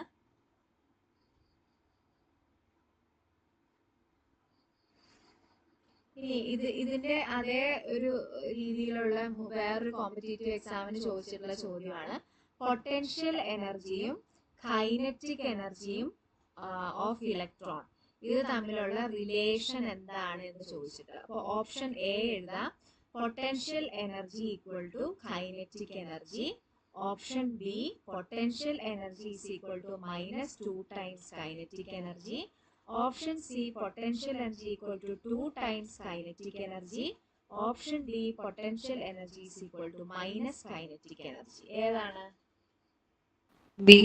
ഇനി ഇതിന്റെ അതേ ഒരു രീതിയിലുള്ള വേറൊരു കോമ്പറ്റേറ്റീവ് എക്സാമിന് ചോദിച്ചിട്ടുള്ള ചോദ്യമാണ് പൊട്ടൻഷ്യൽ എനർജിയും കൈനറ്റിക് എനർജിയും ഓഫ് ഇലക്ട്രോൺ, ഇത് തമ്മിലുള്ള റിലേഷൻ എന്താണ് എന്ന് ചോദിച്ചിട്ട്. അപ്പോൾ ഓപ്ഷൻ എ എഴുതാം, potential energy equal to kinetic energy. Option B, potential energy is equal to -2 times kinetic energy. Option C, potential energy equal to 2 times kinetic energy. Option D, potential energy is equal to minus kinetic energy. ഏതാണ്? B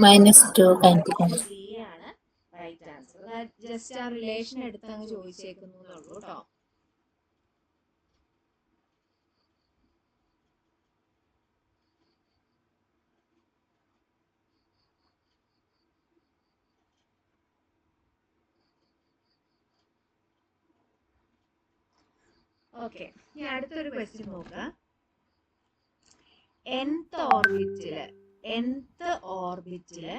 -2 kinetic energy. B ആണ് right answer. Just ആ relation എടുത്ത് അങ്ങ് ചോദിച്ചേക്കുന്നുള്ളൂ കേട്ടോ. Okay, ഇനി അടുത്തൊരു question നോക്കുക. nth ഓർബിറ്റില്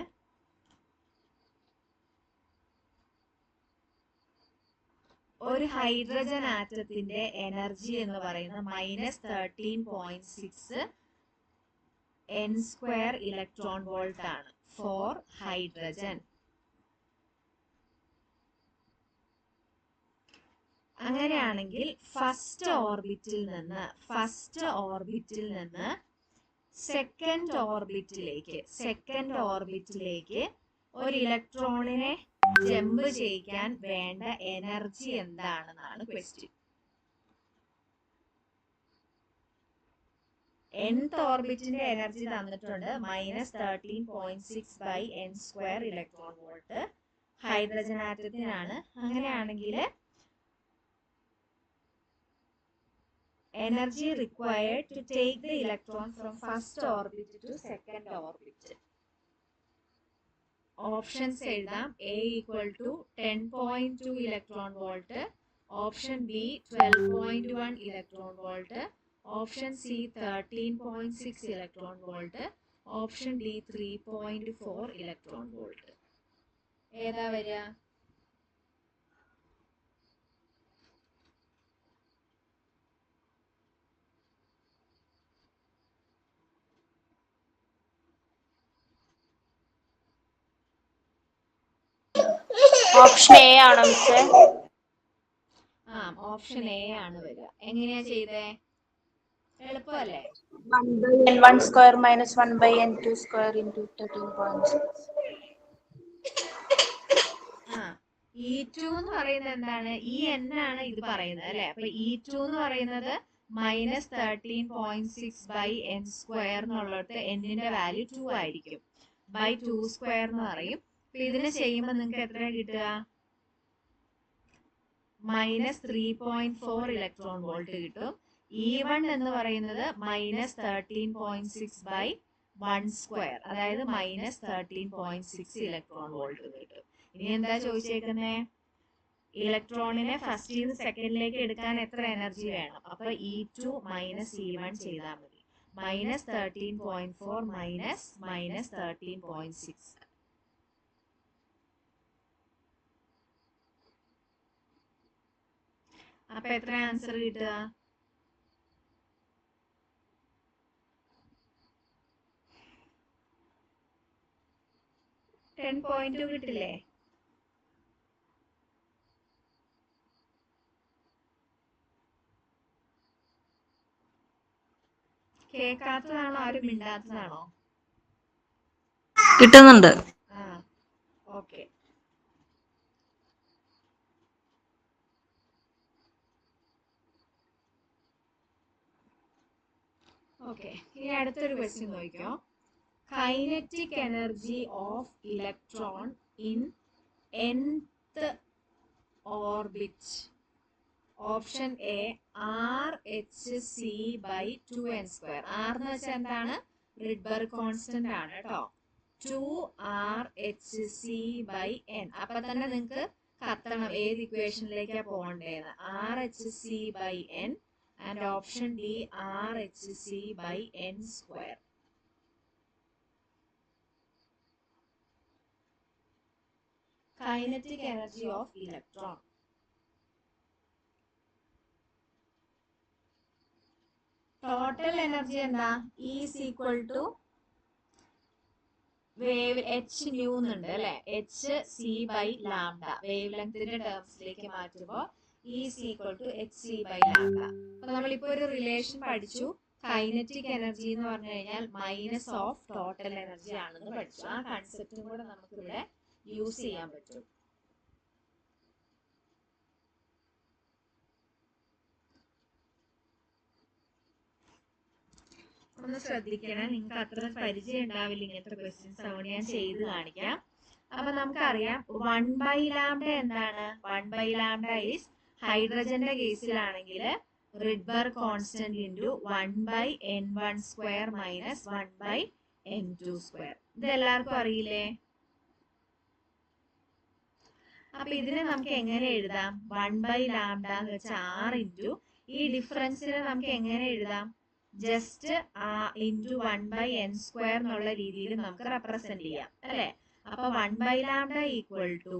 ഒരു ഹൈഡ്രജൻ ആറ്റത്തിന്റെ എനർജി എന്ന് പറയുന്നത് -13.6 n² ഇലക്ട്രോൺ വോൾട്ട് ആണ് ഫോർ ഹൈഡ്രജൻ. അങ്ങനെയാണെങ്കിൽ ഫസ്റ്റ് ഓർബിറ്റിൽ നിന്ന് സെക്കൻഡ് ഓർബിറ്റിലേക്ക് ഒരു ഇലക്ട്രോണിനെ ജമ്പ് ചെയ്യിക്കാൻ വേണ്ട എനർജി എന്താണെന്നാണ് ക്വസ്റ്റ്യൻ. nth ഓർബിറ്റിന്റെ എനർജി തന്നിട്ടുണ്ട് -13.6 n² ഇലക്ട്രോൺ വോൾട്ട് ഹൈഡ്രജൻ ആറ്റത്തിനാണ്. അങ്ങനെയാണെങ്കിൽ energy required to take the electron from first orbit to second orbit. Options എഴുതാം. A equal to 10.2 electron volt, option B 12.1 electron volt, option C 13.6 electron volt, option D 3.4 electron volt. ഏതാ വരിക? Option A ആണോ മിസ്സേ? Option A ആണ് വരിക. എങ്ങനെയാ ചെയ്തേ? എളുപ്പമല്ലേ? 1/n1 square minus 1/n2 square into 13.6. E2 എന്ന് പറയുന്നത് എന്താണ്? ഈ n ആണ് ഇത് പറയുന്നത് അല്ലെ. അപ്പൊ E2 എന്ന് പറയുന്നത് -13.6/n² എന്നുള്ളിടത്ത് n-ന്റെ വാല്യൂ 2 ആയിരിക്കും. ബൈ 2² എന്ന് പറയും. അപ്പൊ ഇതിനെ ചെയ്യുമ്പോൾ നിങ്ങൾക്ക് എത്ര കിട്ടുക? -3.4 ഇലക്ട്രോൺ വോൾട്ട് കിട്ടും. E1 എന്ന് പറയുന്നത് -13.6/1², അതായത് -13.6 ഇലക്ട്രോൺ വോൾട്ട് കിട്ടും. ഇനി എന്താ ചോദിച്ചേക്കുന്നേ? ഇലക്ട്രോണിനെ ഫസ്റ്റിൽ സെക്കൻഡിലേക്ക് എടുക്കാൻ എത്ര എനർജി വേണം? അപ്പൊ E2 മൈനസ് E1 ചെയ്താൽ മതി. -13.4 -13.6. അപ്പൊ എത്ര ആൻസർ കിട്ടുക? 10.2 കിട്ടില്ലേ? കേൾക്കാത്തതാണോ? ആരും മിണ്ടാത്തതാണോ? കിട്ടുന്നുണ്ട്. ഓക്കെ. ഇനി അടുത്തൊരു ക്വസ്റ്റ്യൻ നോക്കിക്കോ. Kinetic energy of electron in nth orbit. Option A RhC/2n². R എന്ന് വെച്ചാൽ എന്താണ്? റിഡ്ബർഗ് കോൺസ്റ്റന്റ് ആണ് കേട്ടോ. 2RhC/n. അപ്പൊ തന്നെ നിങ്ങൾക്ക് കത്തണം ഏത് ഇക്വേഷനിലേക്കാ പോകേണ്ടതെന്ന്. RhC/n and option D RhC/n². Kinetic energy of electron. Total energy എന്താ? E is equal to wave h new എന്നുണ്ട് അല്ലെ. hc/λ വേവ് ലെങ്ത്തിന്റെ ടേംസിലേക്ക് മാറ്റുമ്പോൾ E is equal to hc/λ. അപ്പൊ നമ്മളിപ്പോ ഒരു റിലേഷൻ പഠിച്ചു. കൈനറ്റിക് എനർജി എന്ന് പറഞ്ഞു കഴിഞ്ഞാൽ മൈനസ് ഓഫ് ടോട്ടൽ എനർജി ആണെന്ന് പഠിച്ചു. ആ കൺസെപ്റ്റും കൂടെ നമുക്ക് ഇവിടെ യൂസ് ചെയ്യാൻ പറ്റും. ഒന്ന് ശ്രദ്ധിക്കണം, നിങ്ങൾക്ക് അത്ര പരിചയം ഉണ്ടാവില്ല ഇങ്ങനത്തെ ക്വസ്റ്റ്യൻസ്. അതുകൊണ്ട് ഞാൻ ചെയ്ത് കാണിക്കാം. അപ്പൊ നമുക്കറിയാം 1/λ എന്താണ്? 1/λ ഈസ് ഹൈഡ്രജന്റെ കേസിലാണെങ്കിൽ Rydberg constant into 1/n1² minus 1/n2². ഇത് എല്ലാവർക്കും അറിയില്ലേ? അപ്പൊ ഇതിനെ നമുക്ക് എങ്ങനെ എഴുതാം? 1/λ എന്ന് വെച്ചാൽ R ഇൻറ്റു ഈ ഡിഫറൻസിനെ നമുക്ക് എങ്ങനെ എഴുതാം? ജസ്റ്റ് ഇൻറ്റു 1/n² എന്നുള്ള രീതിയിൽ നമുക്ക് റെപ്രസെന്റ് ചെയ്യാം അല്ലെ. അപ്പൊ 1/λ ഈക്വൽ ടു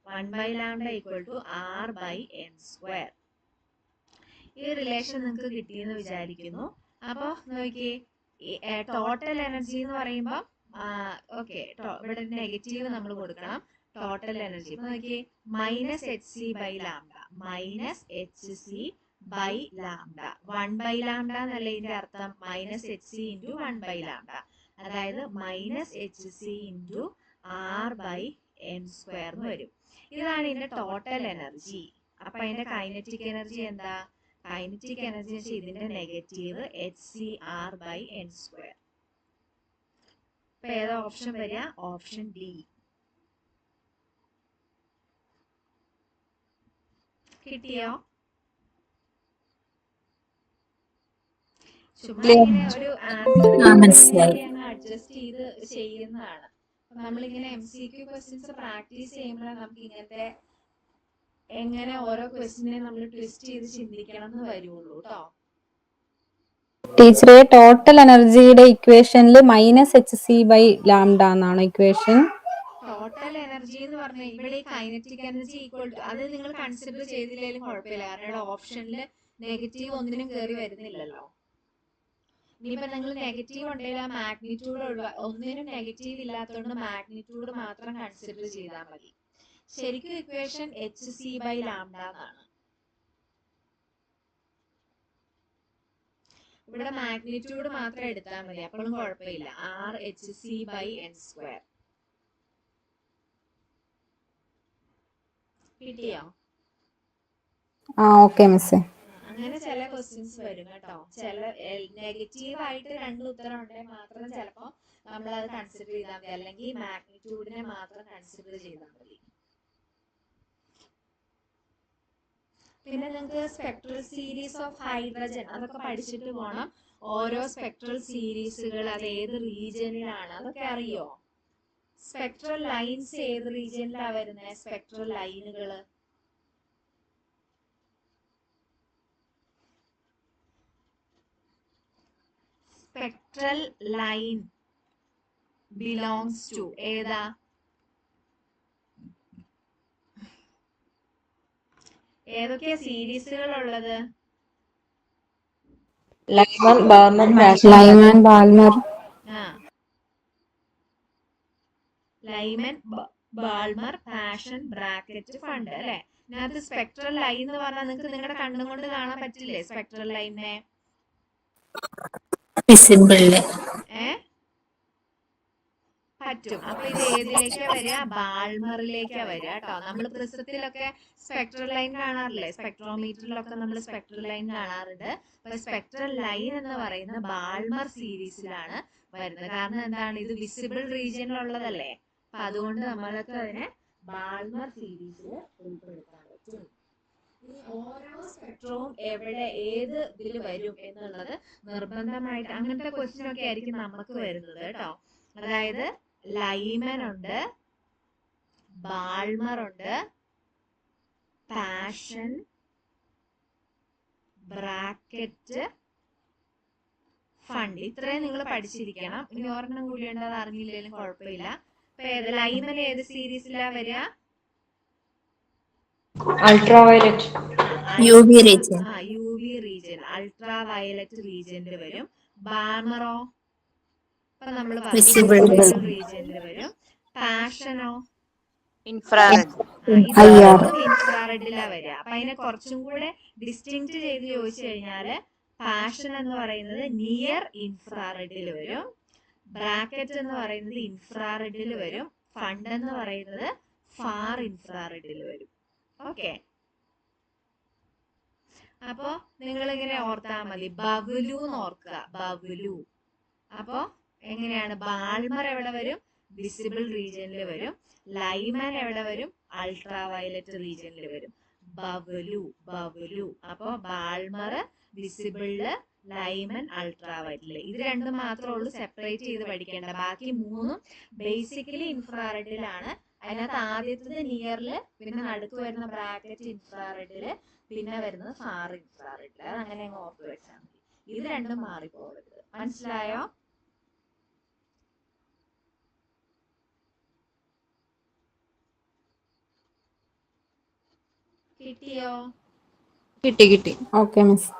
R/n². ഈ റിലേഷൻ നിങ്ങൾക്ക് കിട്ടിയെന്ന് വിചാരിക്കുന്നു. അപ്പൊ നോക്കിയേ, ടോട്ടൽ എനർജി എന്ന് പറയുമ്പോൾ ഓക്കെ, ഇവിടെ നെഗറ്റീവ് നമ്മൾ കൊടുക്കണം. ടോട്ടൽ എനർജി നോക്കിയേ, -hc/λ -hc/λ. 1/λ എന്നല്ല ഇതിന്റെ അർത്ഥം, -hc ഇൻറ്റു 1/λ, അതായത് -hc ഇൻറ്റു R/n² എന്ന് വരും. ഇതാണ് ഇതിന്റെ ടോട്ടൽ എനർജി. അപ്പൊ അതിന്റെ കൈനറ്റിക് എനർജി എന്താ? കൈനറ്റിക് എനർജി വെച്ചാൽ ഇതിന്റെ നെഗറ്റീവ് hcR/n². അപ്പൊ ഏതാ ഓപ്ഷൻ വരിക? Option D. കിട്ടിയോ? ചുമ്മാ ഇങ്ങനെ ഒരു ആൻസർ അഡ്ജസ്റ്റ് ചെയ്ത് ചെയ്യുന്നതാണ്. നമ്മളിങ്ങനെ MCQ ക്വസ്റ്റ്യൻസ് പ്രാക്ടീസ് ചെയ്യുമ്പോഴാണ് നമുക്ക് ഇങ്ങനത്തെ എങ്ങനെ ഓരോ ക്വസ്റ്റിനെ നമ്മൾ ട്വിസ്റ്റ് ചെയ്ത് ചിന്തിക്കണം എന്ന് വരുള്ളൂ കേട്ടോ. ടീച്ചറെ ടോട്ടൽ എനർജിയുടെ ഇക്വേഷനിൽ -hc/λ എന്നാണ് ഇക്വേഷൻ. ടോട്ടൽ എനർജി എന്ന് പറഞ്ഞാൽ ഇവിടെ കൈനറ്റിക് എനർജി ഈക്വൽ ടു, അത് നിങ്ങൾ കൺസിഡർ ചെയ്തില്ലെങ്കിലും കുഴപ്പമില്ല, കാരണം ഇവിടെ ഓപ്ഷനിൽ നെഗറ്റീവ് ഒന്നിനും കയറി വരുന്നില്ലല്ലോ. ഇനിയിപ്പോ നിങ്ങൾ നെഗറ്റീവ് ഉണ്ടെങ്കിൽ ആ മാഗ്നിറ്റ്യൂഡ് ഒന്നിനും നെഗറ്റീവ് ഇല്ലാത്തതുകൊണ്ട് മാഗ്നിറ്റ്യൂഡ് മാത്രം കൺസിഡർ ചെയ്താൽ മതി. ശരിക്കും ഇക്വേഷൻ hc/λ എന്നാണ്. ഇവിടെ മാഗ്നിറ്റ്യൂഡ് മാത്രം എടുത്താൽ മതി, അപ്പോഴും കുഴപ്പമില്ല. R(hc/n²) കിട്ടിയോ? ഓക്കെ മിസ്സേ. അങ്ങനെ ചില ക്വസ്റ്റ്യൻസ് വരും കേട്ടോ. ചില നെഗറ്റീവ് ആയിട്ട് രണ്ട് ഉത്തരം ഉണ്ടെങ്കിൽ മാത്രം ചിലപ്പോൾ നമ്മൾ അത് കൺസിഡർ ചെയ്താൽ മതി, അല്ലെങ്കിൽ മാഗ്നിറ്റ്യൂഡിനെ മാത്രം കൺസിഡർ ചെയ്താൽ മതി. പിന്നെ നിങ്ങൾക്ക് സ്പെക്ട്രൽ സീരീസ് ഓഫ് ഹൈഡ്രജൻ അതൊക്കെ പഠിച്ചിട്ട് പോകണം. ഓരോ സ്പെക്ട്രൽ സീരീസുകൾ അത് ഏത് റീജിയനിലാണ് അതൊക്കെ അറിയോ? സ്പെക്ട്രൽ ലൈൻസ് ഏത് റീജിയനിലാണ് വരുന്നത്? സ്പെക്ട്രൽ ലൈനുകള് സ്പെക്ട്രൽ ലൈൻ ബിലോങ്സ് ടു ഏതാ? ഏതൊക്കെയാ സീരീസുകൾ ഉള്ളത്? Lyman, Balmer, Lyman, Balmer. Lyman, Balmer, Paschen, Brackett, Pfund അല്ലെ. ഇതിനകത്ത് സ്പെക്ട്രൽ ലൈൻ എന്ന് പറഞ്ഞാൽ നിങ്ങൾക്ക് നിങ്ങളുടെ കണ്ണും കൊണ്ട് കാണാൻ പറ്റില്ലേ സ്പെക്ട്രൽ ലൈനെ? പറ്റും. അപ്പൊ ഇത് ഏതിലേക്കാ വരിക? ബാൾമറിലേക്കാ വരിക കേട്ടോ. നമ്മൾ പ്രിസത്തിലൊക്കെ സ്പെക്ട്രൽ ലൈൻ കാണാറില്ലേ? സ്പെക്ട്രോമീറ്ററിലൊക്കെ നമ്മൾ സ്പെക്ട്രൽ ലൈൻ കാണാറുണ്ട്. അപ്പൊ സ്പെക്ട്രൽ ലൈൻ എന്ന് പറയുന്ന ബാൾമർ സീരീസിലാണ് വരുന്നത്. കാരണം എന്താണ്? ഇത് വിസിബിൾ റീജിയനിലുള്ളതല്ലേ. അപ്പൊ അതുകൊണ്ട് നമ്മൾക്ക് അതിനെ ബാൾമർ സീരീസിൽ ഉൾപ്പെടുത്താൻ പറ്റും. ഓരോ സ്പെക്ട്രവും എവിടെ ഏത് ഇതിൽ വരും എന്നുള്ളത് നിർബന്ധമായിട്ട് അങ്ങനത്തെ ക്വസ്റ്റ്യൻ ഒക്കെ ആയിരിക്കും നമുക്ക് വരുന്നത് കേട്ടോ. അതായത് ലൈമൻ ഉണ്ട്, ബാൾമർ ഉണ്ട്, പാഷൻ, ബ്രാക്കറ്റ്, ഫണ്ട്. ഇത്രയും നിങ്ങൾ പഠിച്ചിരിക്കണം. ഇനി ഒരെണ്ണം കൂടി ഉണ്ട്, അത് അറിഞ്ഞില്ലെങ്കിലും കുഴപ്പമില്ല. അപ്പൊ ലൈമൻ ഏത് സീരീസിലാ വരിക? Ultraviolet, UV region. UV region, ultra violet റീജിയനിൽ വരും. ബാർമറോ ഇപ്പൊ നമ്മൾ Visible റീജിയനിൽ വരും. പാഷനോ ഇൻഫ്രാറെഡ്. ഇൻഫ്രാറെഡിലാ വരിക. അപ്പൊ അതിനെ കുറച്ചും കൂടെ ഡിസ്റ്റിങ്ക്റ്റ് ചെയ്ത് ചോദിച്ചു കഴിഞ്ഞാല് പാഷൻ എന്ന് പറയുന്നത് നിയർ ഇൻഫ്രാറെഡിൽ വരും, ബ്രാക്കറ്റ് എന്ന് പറയുന്നത് ഇൻഫ്രാറെഡിൽ വരും, ഫണ്ട് എന്ന് പറയുന്നത് ഫാർ ഇൻഫ്രാറെഡിൽ വരും. ഓക്കെ, അപ്പോ നിങ്ങൾ ഇങ്ങനെ ഓർത്താ മതി. ബബുലു എന്ന് ഓർക്കുക, ബബുലു. അപ്പോ എങ്ങനെയാണ്? ബാൾമർ എവിടെ വരും? വിസിബിൾ റീജിയനിൽ വരും. ലൈമൻ എവിടെ വരും? അൾട്രാ വയലറ്റ് റീജിയനിൽ വരും. ബബുലു, ബബുലു. അപ്പോ ബാൾമർ വിസിബിളില്, ലൈമൻ അൾട്രാ വയലറ്റില്. ഇത് രണ്ടും മാത്രമേ ഉള്ളൂ സെപ്പറേറ്റ് ചെയ്ത് പഠിക്കേണ്ട. ബാക്കി മൂന്നും ബേസിക്കലി ഇൻഫ്രാറെഡിലാണ്. അതിനകത്ത് ആദ്യത്തത് നിയറില്, പിന്നെ നടുക്ക് വരുന്ന ബ്രാക്കറ്റ് ഇൻഫ്രാറെഡില്, പിന്നെ വരുന്നത് ഫാർ ഇൻഫ്രാറെഡില്. അത് അങ്ങനെ അങ്ങ് ഓർത്ത് വെച്ചാൽ മതി. ഇത് രണ്ടും മാറിപ്പോകരുത്. മനസ്സിലായോ? കിട്ടിയോ? കിട്ടി. Okay miss.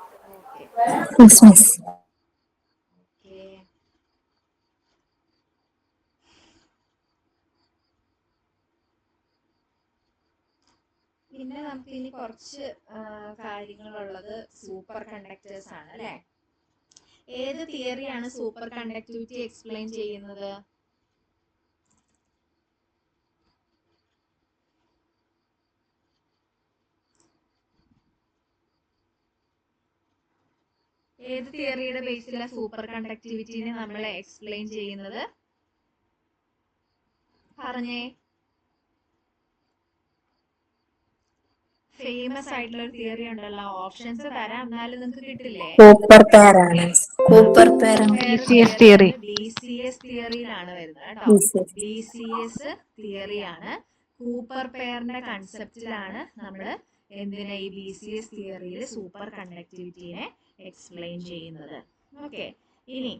പിന്നെ നമുക്ക് ഇനി കുറച്ച് കാര്യങ്ങളുള്ളത് സൂപ്പർ കണ്ടക്ടേഴ്സ് ആണ് അല്ലെ. ഏത് തിയറിയാണ് സൂപ്പർ കണ്ടക്ടിവിറ്റി എക്സ്പ്ലെയിൻ ചെയ്യുന്നത്? ഏത് തിയറിയുടെ ബേസിലാണ് സൂപ്പർ കണ്ടക്ടിവിറ്റിനെ നമ്മൾ എക്സ്പ്ലെയിൻ ചെയ്യുന്നത്? പറഞ്ഞേ. ഫേമസ് ആയിട്ടുള്ള ഒരു തിയറി ഉണ്ടല്ലോ, ഓപ്ഷൻസ് തരാം എന്നാലും നിങ്ങൾക്ക് കിട്ടില്ലേ? കൂപ്പർ പെയർ ആണ്. കൂപ്പർ പെയർ BCS തിയറിയിലാണ് വരുന്നത് കേട്ടോ. BCS തിയറിയാണ്. കൂപ്പർ പെയറിന്റെ കൺസെപ്റ്റിലാണ് നമ്മൾ എന്തിനെ ഈ BCS തിയറിയിൽ സൂപ്പർ കണ്ടക്ടിവിറ്റിനെ എക്സ്പ്ലെയിൻ ചെയ്യുന്നത്. ഓക്കെ, ഇനി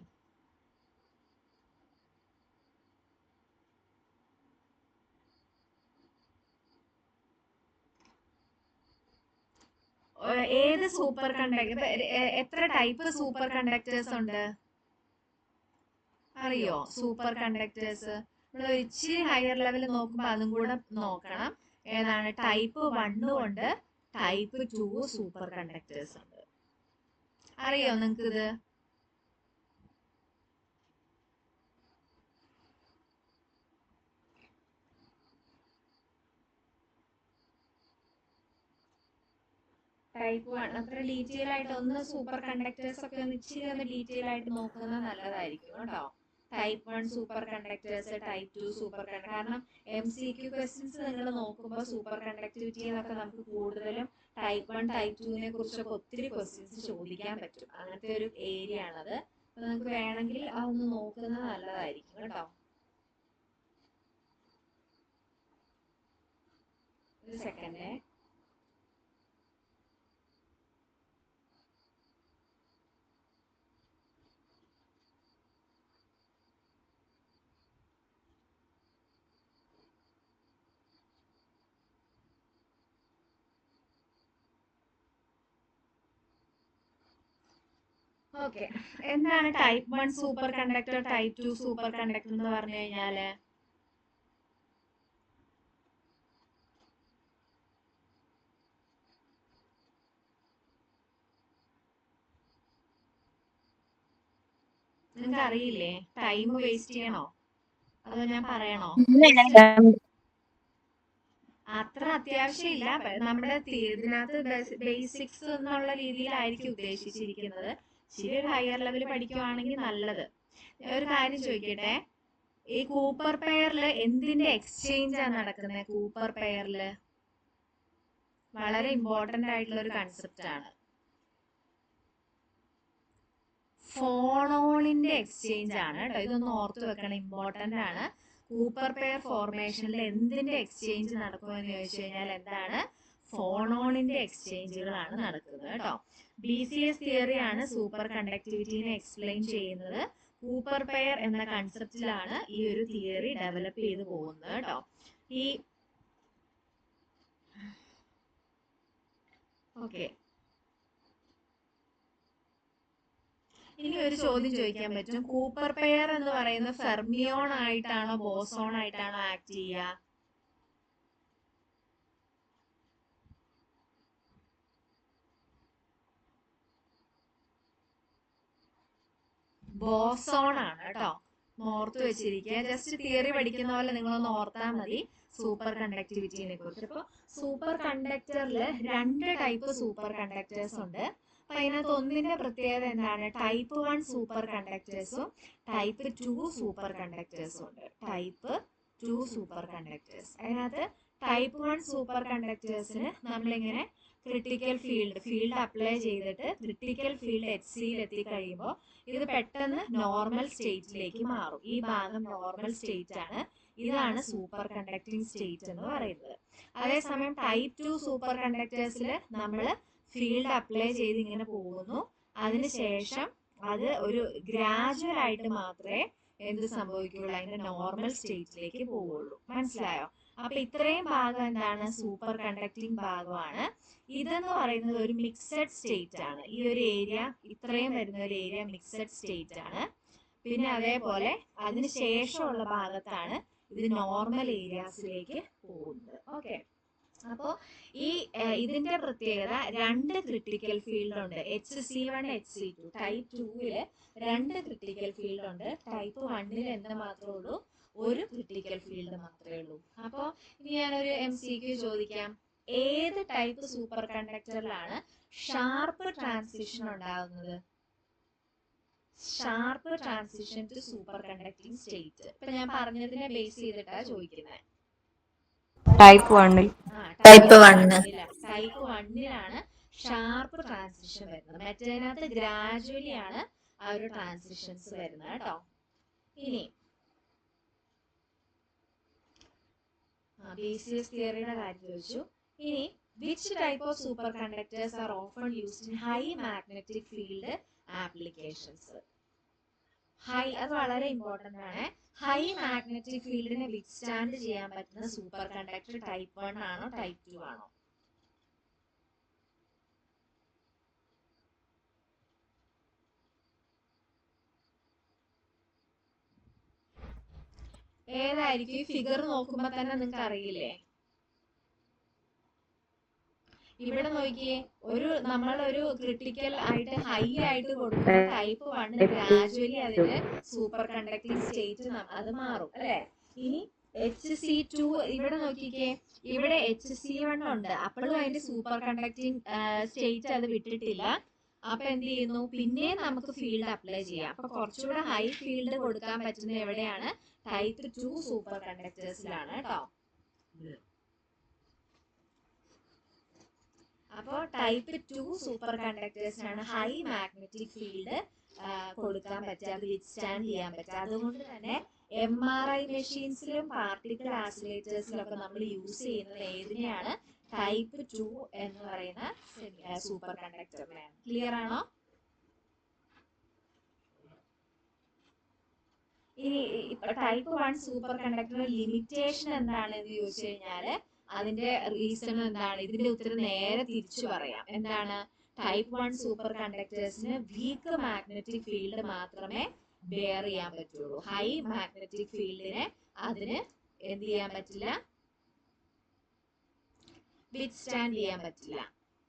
ഏത് സൂപ്പർ കണ്ടക്ടർ, എത്ര ടൈപ്പ് സൂപ്പർ കണ്ടക്ടേഴ്സ് ഉണ്ട് അറിയോ? സൂപ്പർ കണ്ടക്ടേഴ്സ് നമ്മൾ ഇച്ചിരി ഹയർ ലെവൽ നോക്കുമ്പോൾ അതും കൂടെ നോക്കണം. ഏതാണ്? ടൈപ്പ് 1 ഉണ്ട്, ടൈപ്പ് 2 സൂപ്പർ കണ്ടക്ടേഴ്സ് ഉണ്ട്. അറിയോ നിങ്ങൾക്ക് ഇത്? ടൈപ്പ് 1 അത്ര ഡീറ്റെയിൽ ആയിട്ട് ഒന്ന് സൂപ്പർ കണ്ടക്ടേഴ്സ് ഒക്കെ ഒന്ന് ഇച്ചിരി ഒന്ന് ഡീറ്റെയിൽ ആയിട്ട് നോക്കുന്നത് നല്ലതായിരിക്കും കേട്ടോ. Type 1 super conductors, type 2 super conductor. കാരണം MCQ ക്വസ്റ്റ്യൻസ് നിങ്ങൾ നോക്കുമ്പോൾ സൂപ്പർ കണ്ടക്ടിവിറ്റി എന്നൊക്കെ നമുക്ക് കൂടുതലും ടൈപ്പ് 1 ടൈപ്പ് 2 കുറിച്ചൊക്കെ ഒത്തിരി ക്വസ്റ്റ്യൻസ് ചോദിക്കാൻ പറ്റും. അങ്ങനത്തെ ഒരു ഏരിയ ആണത്. അപ്പൊ നമുക്ക് വേണമെങ്കിൽ അതൊന്ന് നോക്കുന്നത് നല്ലതായിരിക്കും കേട്ടോ. ഒരു സെക്കൻഡേ. ഓക്കെ, എന്താണ് type 1 super conductor, type 2 super conductor എന്ന് പറഞ്ഞു കഴിഞ്ഞാല്? നിങ്ങൾക്ക് അറിയില്ലേ? ടൈം വേസ്റ്റ് ചെയ്യണോ അതോ ഞാൻ പറയണോ? അത്ര അത്യാവശ്യമില്ല. നമ്മുടെ ഇതിനകത്ത് ബേസിക്സ് എന്നുള്ള രീതിയിലായിരിക്കും ഉദ്ദേശിച്ചിരിക്കുന്നത്. ഇച്ചിരി ഒരു ഹയർ ലെവൽ പഠിക്കുവാണെങ്കിൽ നല്ലത്. ഒരു കാര്യം ചോദിക്കട്ടെ, ഈ കൂപ്പർ പെയറിൽ എന്തിന്റെ എക്സ്ചേഞ്ച് ആണ് നടക്കുന്നത്? കൂപ്പർ പെയറിൽ വളരെ ഇമ്പോർട്ടന്റ് ആയിട്ടുള്ള ഒരു കൺസെപ്റ്റ് ആണ്. ഫോണോണിന്റെ എക്സ്ചേഞ്ച് ആണ് കേട്ടോ. ഇതൊന്ന് ഓർത്ത് വെക്കണം, ഇമ്പോർട്ടന്റ് ആണ്. കൂപ്പർ പെയർ ഫോർമേഷനിൽ എന്തിന്റെ എക്സ്ചേഞ്ച് നടക്കുമെന്ന് ചോദിച്ചു കഴിഞ്ഞാൽ എന്താണ്? ഫോണോണിന്റെ എക്സ്ചേഞ്ചുകളാണ് നടക്കുന്നത് കേട്ടോ. BCS തിയറിയാണ് സൂപ്പർ കണ്ടക്ടിവിറ്റിനെ എക്സ്പ്ലെയിൻ ചെയ്യുന്നത്. കൂപ്പർ പെയർ എന്ന കൺസെപ്റ്റിലാണ് ഈ ഒരു തിയറി ഡെവലപ്പ് ചെയ്ത് പോകുന്നത് കേട്ടോ. ഓക്കെ, ഇനി ഒരു ചോദ്യം ചോദിക്കാൻ പറ്റും. കൂപ്പർ പെയർ എന്ന് പറയുന്നത് ഫെർമിയോൺ ആയിട്ടാണോ ബോസോൺ ആയിട്ടാണോ ആക്ട് ചെയ്യുക? ബോസോൺ ആണ് കേട്ടോ. ഓർത്ത് വെച്ചിരിക്കുക. ജസ്റ്റ് തിയറി പഠിക്കുന്ന പോലെ നിങ്ങളൊന്ന് ഓർത്താൽ മതി സൂപ്പർ കണ്ടക്ടിവിറ്റിനെ കുറിച്ച്. അപ്പൊ സൂപ്പർ കണ്ടക്ടറിൽ 2 ടൈപ്പ് സൂപ്പർ കണ്ടക്ടേഴ്സ് ഉണ്ട്. അപ്പൊ അതിനകത്ത് ഒന്നിന്റെ പ്രത്യേകത എന്താണ്? ടൈപ്പ് 1 സൂപ്പർ കണ്ടക്ടേഴ്സും ടൈപ്പ് 2 സൂപ്പർ കണ്ടക്ടേഴ്സും ഉണ്ട്. Type 2 super conductors. അതിനകത്ത് ടൈപ്പ് 1 സൂപ്പർ കണ്ടക്ടേഴ്സിന് നമ്മളിങ്ങനെ ക്രിട്ടിക്കൽ ഫീൽഡ് അപ്ലൈ ചെയ്തിട്ട് ക്രിട്ടിക്കൽ ഫീൽഡ് HCയിൽ എത്തിക്കഴിയുമ്പോൾ ഇത് പെട്ടെന്ന് നോർമൽ സ്റ്റേറ്റിലേക്ക് മാറും. ഈ ഭാഗം നോർമൽ സ്റ്റേറ്റ് ആണ്. ഇതാണ് സൂപ്പർ കണ്ടക്ടിങ് സ്റ്റേറ്റ് എന്ന് പറയുന്നത്. അതേസമയം ടൈപ്പ് 2 സൂപ്പർ കണ്ടക്ടേഴ്സിൽ നമ്മൾ ഫീൽഡ് അപ്ലൈ ചെയ്ത് ഇങ്ങനെ പോകുന്നു. അതിനുശേഷം അത് ഒരു ഗ്രാജുവൽ ആയിട്ട് മാത്രമേ എന്ത് സംഭവിക്കുള്ളൂ? അതിന്റെ നോർമൽ സ്റ്റേറ്റിലേക്ക് പോവുള്ളൂ. മനസ്സിലായോ? അപ്പൊ ഇത്രയും ഭാഗം എന്താണ്? സൂപ്പർ കണ്ടക്ടിങ് ഭാഗമാണ്. ഇതെന്ന് പറയുന്നത് ഒരു മിക്സഡ് സ്റ്റേറ്റ് ആണ്. ഈ ഒരു ഏരിയ, ഇത്രയും വരുന്ന ഒരു ഏരിയ മിക്സഡ് സ്റ്റേറ്റ് ആണ്. പിന്നെ അതേപോലെ അതിന് ശേഷമുള്ള ഭാഗത്താണ് ഇത് നോർമൽ ഏരിയാസിലേക്ക് പോകുന്നത്. ഓക്കെ, അപ്പോ ഇതിന്റെ പ്രത്യേകത 2 ക്രിട്ടിക്കൽ ഫീൽഡ് ഉണ്ട്. HC1 HC2. Type 2 2 critical field ഉണ്ട്. ടൈപ്പ് 1 എന്ത് മാത്രമേ ഉള്ളൂ? ഒരു ക്രിട്ടിക്കൽ ഫീൽഡ് മാത്രമേ ഉള്ളൂ. അപ്പോ ഇനി ഞാനൊരു MCQ ചോദിക്കാം. ഏത് ടൈപ്പ് സൂപ്പർ കണ്ടക്ടറിലാണ് ഷാർപ്പ് ട്രാൻസിഷൻ ഉണ്ടാകുന്നത്? Sharp transition to super conducting state. ഇപ്പൊ ഞാൻ പറഞ്ഞതിനെ ബേസ് ചെയ്തിട്ടാ ചോദിക്കുന്നത്. Type 1. Type 1. Type 1 sharp transition വരുന്നത്. മറ്റേതിനകത്ത് ഗ്രാജുവലി ആണ് ആ ഒരു ട്രാൻസിഷൻസ് വരുന്നത് കേട്ടോ. ഇനി BCS തിയറിയുടെ കാര്യം ചോദിച്ചു. ഇനി which type of super conductors are often used in high magnetic field applications. High, അത് വളരെ ഇമ്പോർട്ടൻ്റ് ആണ്. ഹൈ മാഗ്നറ്റിക് ഫീൽഡിനെ വിത്ത്സ്റ്റാൻഡ് ചെയ്യാൻ പറ്റുന്ന സൂപ്പർ കണ്ടക്ടർ ടൈപ്പ് 1 ആണോ ടൈപ്പ് 2 ആണോ? ഏതായിരിക്കും? ഈ ഫിഗർ നോക്കുമ്പോ തന്നെ നിങ്ങൾക്ക് അറിയില്ലേ? ഇവിടെ നോക്കിയേ, നമ്മളൊരു ക്രിട്ടിക്കൽ ആയിട്ട് ഹൈ ആയിട്ട് കൊടുക്കുമ്പോൾ ടൈപ്പ് 1 ഗ്രാജുവലി അതിന്റെ സൂപ്പർ കണ്ടക്ടിങ് സ്റ്റേറ്റ് അത് മാറും അല്ലെ. ഇനി HC2 ഇവിടെ നോക്കിക്കേ, ഇവിടെ HC1 ഉണ്ട്, അപ്പോഴും അതിന്റെ സൂപ്പർ കണ്ടക്ടിങ് സ്റ്റേറ്റ് അത് വിട്ടിട്ടില്ല. അപ്പൊ എന്ത് ചെയ്യുന്നു, പിന്നെ നമുക്ക് ഫീൽഡ് അപ്ലൈ ചെയ്യാം. അപ്പൊ കുറച്ചുകൂടെ ഹൈ ഫീൽഡ് കൊടുക്കാൻ പറ്റുന്ന എവിടെയാണ്? ടൈപ്പ് 2 സൂപ്പർ കണ്ടക്ടേഴ്സിലാണ് കേട്ടോ. അപ്പോൾ ടൈപ്പ് 2 സൂപ്പർ കണ്ടക്ടേഴ്സിനാണ് ഹൈ മാഗ്നറ്റിക് ഫീൽഡ് കൊടുക്കാൻ പറ്റുക, അത് വിത്ത്സ്റ്റാൻഡ് ചെയ്യാൻ പറ്റുക. അതുകൊണ്ട് തന്നെ MRI മെഷീൻസിലും പാർട്ടിക്കിൾ ആസിലേറ്റേഴ്സിലും ഒക്കെ നമ്മൾ യൂസ് ചെയ്യുന്നത് ഏതിനെയാണ്? ടൈപ്പ് 2 എന്ന് പറയുന്ന സൂപ്പർ കണ്ടക്ടറിനെയാണ്. ക്ലിയർ ആണോ? ഇനി ടൈപ്പ് 1 സൂപ്പർ കണ്ടക്ടറിന്റെ ലിമിറ്റേഷൻ എന്താണെന്ന് ചോദിച്ചു കഴിഞ്ഞാൽ അതിന്റെ റീസൺ എന്താണ്? ഇതിന്റെ ഉത്തരം നേരെ തിരിച്ചു പറയാം. എന്താണ്? ടൈപ്പ് 1 സൂപ്പർ കണ്ടക്ടേഴ്സിന് വീക്ക് മാഗ്നറ്റിക് ഫീൽഡ് മാത്രമേ ബെയർ ചെയ്യാൻ പറ്റുള്ളൂ. ഹൈ മാഗ്നറ്റിക് ഫീൽഡിനെ അതിന് എന്ത് ചെയ്യാൻ പറ്റില്ല? വിത്ത്സ്റ്റാൻഡ് ചെയ്യാൻ പറ്റില്ല.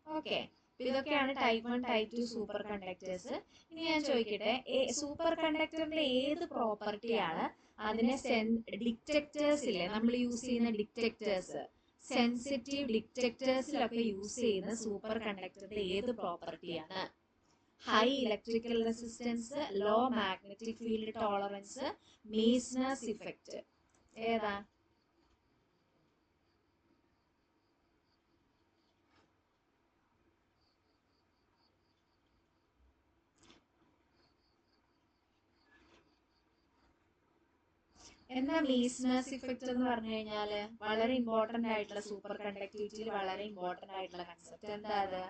ഓക്കെ, ഇതൊക്കെയാണ് ടൈപ്പ് 1 ടൈപ്പ് 2 സൂപ്പർ കണ്ടക്ടേഴ്സ്. ഇനി ഞാൻ ചോദിക്കട്ടെ, സൂപ്പർ കണ്ടക്ടറിന്റെ ഏത് പ്രോപ്പർട്ടിയാണ് അതിനെ ഡിറ്റക്ടേഴ്സിലെ നമ്മൾ യൂസ് ചെയ്യുന്ന ഡിറ്റക്ടേഴ്സ്, സെൻസിറ്റീവ് ഡിറ്റക്ടേഴ്സിലൊക്കെ യൂസ് ചെയ്യുന്ന സൂപ്പർ കണ്ടക്ടറിന്റെ ഏത് പ്രോപ്പർട്ടിയാണ്? High electrical resistance, low magnetic field tolerance, Meissner's effect. ഏതാ? എന്താ മീസ്നേഴ്സ് ഇഫക്റ്റ് എന്ന് പറഞ്ഞു കഴിഞ്ഞാല്? വളരെ ഇമ്പോർട്ടന്റ് ആയിട്ടുള്ള, സൂപ്പർ കണ്ടക്ടിവിറ്റിയിൽ വളരെ ഇമ്പോർട്ടന്റ് ആയിട്ടുള്ള കൺസെപ്റ്റ്. എന്താ അത്?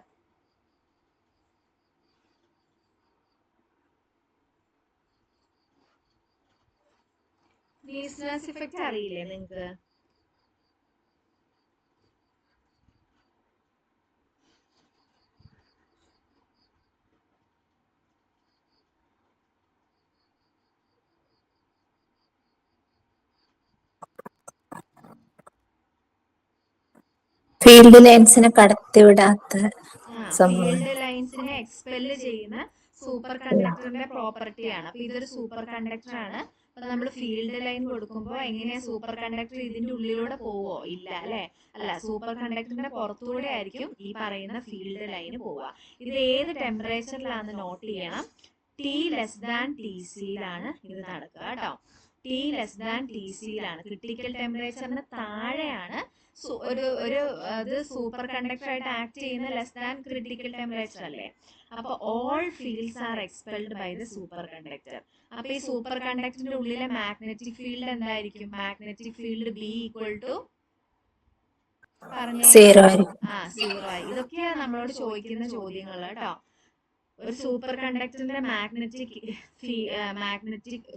മീസ്നേഴ്സ് ഇഫക്റ്റ് അറിയില്ലേ നിങ്ങക്ക്? ഫീൽഡ് ലൈൻസിനെ കടത്തിവിടാത്ത സംഭവം. ഫീൽഡ് ലൈൻസിനെ എക്സ്പെല് ചെയ്യുന്ന സൂപ്പർ കണ്ടക്ടറിന്റെ പ്രോപ്പർട്ടിയാണ്. അപ്പൊ ഇതൊരു സൂപ്പർ കണ്ടക്ടർ ആണ്. അപ്പൊ നമ്മൾ ഫീൽഡ് ലൈൻ കൊടുക്കുമ്പോൾ എങ്ങനെയാ സൂപ്പർ കണ്ടക്ടർ ഇതിന്റെ ഉള്ളിലൂടെ പോവോ? ഇല്ല അല്ലെ. അല്ല, സൂപ്പർ കണ്ടക്ടറിന്റെ പുറത്തൂടെ ആയിരിക്കും ഈ പറയുന്ന ഫീൽഡ് ലൈന് പോവുക. ഇത് ഏത് ടെമ്പറേച്ചറിലാണെന്ന് നോട്ട് ചെയ്യണം. T<TC ഇത് നടക്കുക കേട്ടോ. T<TC ക്രിട്ടിക്കൽ ടെമ്പറേച്ചറിന് താഴെയാണ് ഒരു സൂപ്പർ കണ്ടക്ടർ ആയിട്ട് ആക്ട് ചെയ്യുന്ന ലെസ് ദാൻ ക്രിട്ടിക്കൽ ടെമ്പറേച്ചർ അല്ലേ. അപ്പൊ all fields are expelled by the super conductor. അപ്പൊ ഈ സൂപ്പർ കണ്ടക്ടറിന്റെ ഉള്ളിലെ മാഗ്നറ്റിക് ഫീൽഡ് എന്തായിരിക്കും? മാഗ്നറ്റിക് ഫീൽഡ് B = പറഞ്ഞേ. 0 ആയിരിക്കും. 0 ആയി. ഇതൊക്കെയാണ് നമ്മളോട് ചോദിക്കുന്ന ചോദ്യങ്ങൾ കേട്ടോ. ഒരു സൂപ്പർ കണ്ടക്ടറിന്റെ magnetic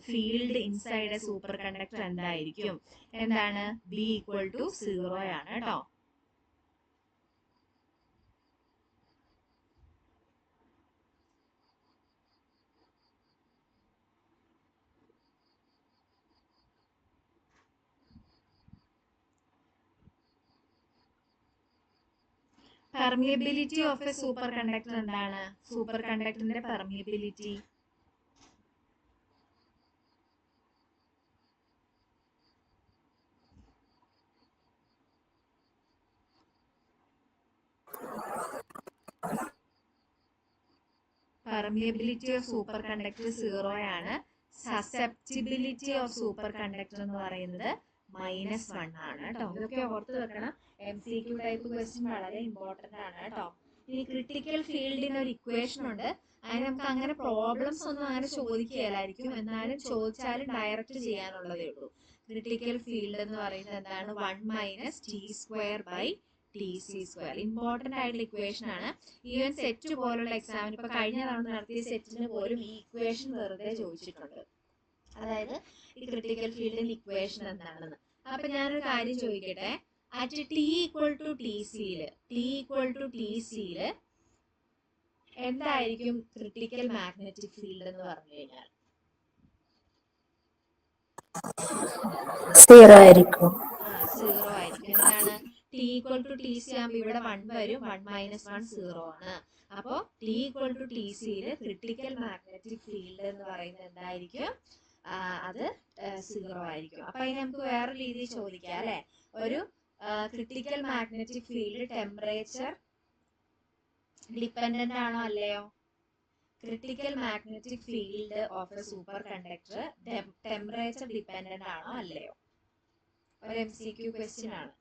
field inside a super conductor എന്തായിരിക്കും? എന്താണ്? B = 0 ആണ് കേട്ടോ. Permeability of a super conductor എന്താണ്? സൂപ്പർ കണ്ടക്ടറിന്റെ പെർമിയബിലിറ്റി ഓഫ് സൂപ്പർ കണ്ടക്ടർ 0 ആണ്. സസെപ്റ്റിബിലിറ്റി ഓഫ് സൂപ്പർ കണ്ടക്ടർ എന്ന് പറയുന്നത് -1 ആണ് കേട്ടോ. ഇതൊക്കെ ഓർത്ത് വെക്കണം. MCQ ടൈപ്പ് ക്വസ്റ്റ്യൻ വളരെ ഇമ്പോർട്ടന്റ് ആണ് കേട്ടോ. ഈ ക്രിട്ടിക്കൽ ഫീൽഡിന് ഒരു ഇക്വേഷൻ ഉണ്ട്. അതിന് നമുക്ക് അങ്ങനെ പ്രോബ്ലംസ് ഒന്നും അങ്ങനെ ചോദിക്കുകയില്ലായിരിക്കും. എന്നാലും ചോദിച്ചാലും ഡയറക്റ്റ് ചെയ്യാനുള്ളതേ ഉള്ളൂ. ക്രിട്ടിക്കൽ ഫീൽഡ് എന്ന് പറയുന്നത് എന്താണ്? 1 - t² tc². ഇമ്പോർട്ടന്റ് ആയിട്ടുള്ള ഇക്വേഷൻ ആണ്. ഈവൻ സെറ്റ് പോലുള്ള എക്സാമിന് ഇപ്പൊ കഴിഞ്ഞ തവണ നടത്തിയ സെറ്റിന് പോലും ഈ ഇക്വേഷൻ വെറുതെ ചോദിച്ചിട്ടുണ്ട്. അതായത് ഈ ക്രിട്ടിക്കൽ ഫീൽഡിന്റെ ഇക്വേഷൻ എന്താണെന്ന്. അപ്പൊ ഞാനൊരു കാര്യം ചോദിക്കട്ടെ, അറ്റ് t=tcയില് എന്തായിരിക്കും ക്രിട്ടിക്കൽ മാഗ്നറ്റിക് ഫീൽഡ് എന്ന് പറഞ്ഞു കഴിഞ്ഞാൽ? 0 ആയിരിക്കും. 0 ആയിരിക്കും. എന്താണ്? t=tc ആകുമ്പോൾ ഇവിടെ 1 വരും, 1 - 1 0 ആണ്. അപ്പോ t=tcയില് ക്രിട്ടിക്കൽ മാഗ്നറ്റിക് ഫീൽഡ് എന്ന് പറയുന്നത് എന്തായിരിക്കും? അത് 0 ആയിരിക്കും. അപ്പൊ അതിന് നമുക്ക് വേറെ രീതിയിൽ ചോദിക്കാം അല്ലെ. ഒരു critical magnetic field temperature dependent ആണോ അല്ലയോ? Critical magnetic field of a super conductor temperature dependent ആണോ അല്ലയോ? ഒരു MCQ ക്വസ്റ്റ്യൻ ആണ്.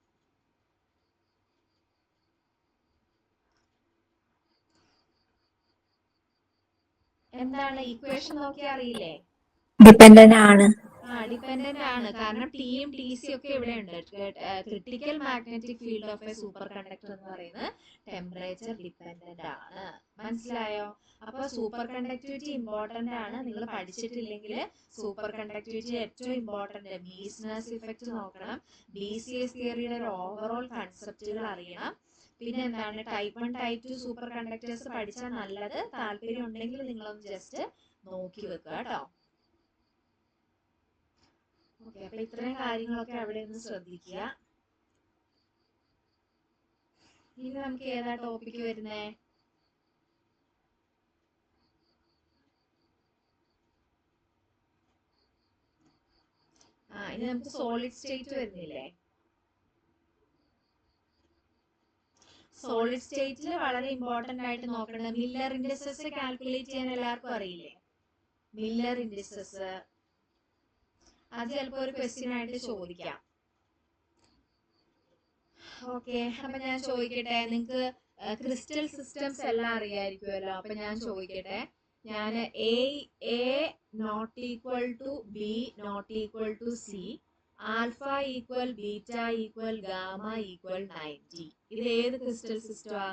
എന്താണ് ഇക്വേഷൻ നോക്കി അറിയില്ലേ? ഡിപെൻഡന്റ് ആണ്. ഡിപെൻഡന്റ് ആണ്. കാരണം ടിയും ടിസിയും ഒക്കെ ഇവിടെ ഉണ്ട്. Critical magnetic field of a super conductor എന്ന് പറയുന്നത് ടെമ്പറേച്ചർ ഡിപെൻഡന്റ് ആണ്. മനസ്സിലായോ? അപ്പൊ സൂപ്പർ കണ്ടക്ടിവിറ്റി ഇമ്പോർട്ടന്റ് ആണ്. നിങ്ങൾ പഠിച്ചിട്ടില്ലെങ്കിൽ സൂപ്പർ കണ്ടക്ടിവിറ്റി ഏറ്റവും ഇമ്പോർട്ടന്റ് മീസ്നേഴ്സ് ഇഫക്റ്റ് നോക്കണം. BCS തിയറിയുടെ ഒരു ഓവറോൾ കൺസെപ്റ്റുകൾ അറിയണം. പിന്നെ എന്താണ് ടൈപ്പ് 1 ടൈപ്പ് 2 സൂപ്പർ കണ്ടക്ടേഴ്സ് പഠിച്ചാൽ നല്ലത്. താല്പര്യം ഉണ്ടെങ്കിൽ നിങ്ങളൊന്ന് ജസ്റ്റ് നോക്കി വെക്കുക കേട്ടോ. ഓക്കെ, അപ്പൊ ഇത്രയും കാര്യങ്ങളൊക്കെ അവിടെ ഒന്ന് ശ്രദ്ധിക്കുക. ഇനി നമുക്ക് ഏതാ ടോപ്പിക്ക് വരുന്നേ? ഇനി നമുക്ക് സോളിഡ് സ്റ്റേറ്റ് വരുന്നില്ലേ? സോളിഡ് സ്റ്റേറ്റിൽ വളരെ ഇമ്പോർട്ടന്റ് ആയിട്ട് നോക്കേണ്ടത് മില്ലർ ഇൻഡിസസ് കാൽക്കുലേറ്റ് ചെയ്യാൻ എല്ലാവർക്കും അറിയില്ലേ? മില്ലർ ഇൻഡിസസ് അത് ചിലപ്പോ ഒരു ക്വസ്റ്റ്യൻ ആയിട്ട് ചോദിക്കാം. ഓക്കെ, അപ്പൊ ഞാൻ ചോദിക്കട്ടെ, നിങ്ങൾക്ക് ക്രിസ്റ്റൽ സിസ്റ്റംസ് എല്ലാം അറിയായിരിക്കുമല്ലോ. അപ്പൊ ഞാൻ ചോദിക്കട്ടെ, ഞാൻ A ≠ B ≠ C, alpha = beta = gamma = 90. ഇത് ഏത് ക്രിസ്റ്റൽ സിസ്റ്റമാ?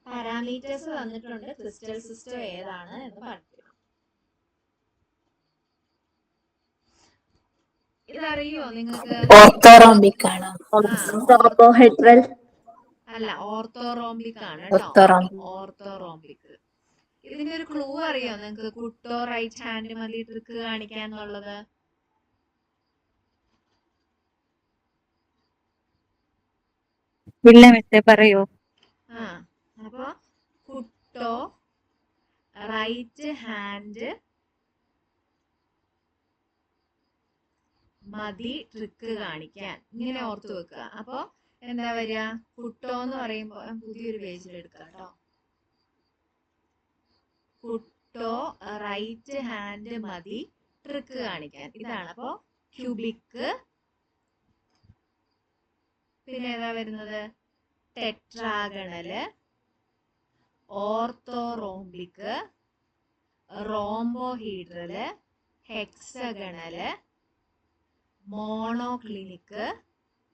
പാരാമീറ്റേഴ്സ് തന്നിട്ടുണ്ട്. ക്രിസ്റ്റൽ സിസ്റ്റം ഏതാണ് എന്ന് പറഞ്ഞു. ഇതറിയോ നിങ്ങൾക്ക്? ഓർത്തോറോംബിക് ആണ്. കാർബോഹൈഡ്രൽ അല്ല, ഓർത്തോറോംബിക് ആണ് കേട്ടോ. ഓർത്തോറോംബിക്. ഇതിന്റെ ഒരു ക്ലൂ അറിയോ നിങ്ങൾക്ക്? കുട്ടോ റൈറ്റ് ഹാൻഡ് മതി ട്രിക്ക് കാണിക്കാൻ എന്നുള്ളത്. ഇല്ല മിസ്സേ, പറയൂ. അപ്പൊ കുട്ടോ റൈറ്റ് ഹാൻഡ് മതി ട്രിക്ക് കാണിക്കാൻ, ഇങ്ങനെ ഓർത്തു വെക്കുക. അപ്പൊ എന്താ വരിക? കുട്ടോ എന്ന് പറയുമ്പോ പുതിയൊരു പേജിൽ എടുക്കാം കേട്ടോ. കുട്ടോ റൈറ്റ് ഹാൻഡ് മതി ട്രിക്ക് കാണിക്കാൻ, ഇതാണ്. അപ്പൊ ക്യൂബിക്, പിന്നെ ഏതാ വരുന്നത്? ടെട്രാഗണല്, ഓർത്തോറോംബിക്, റോംബോഹീഡ്രല്, ഹെക്സഗണല്, മോണോക്ലിനിക്,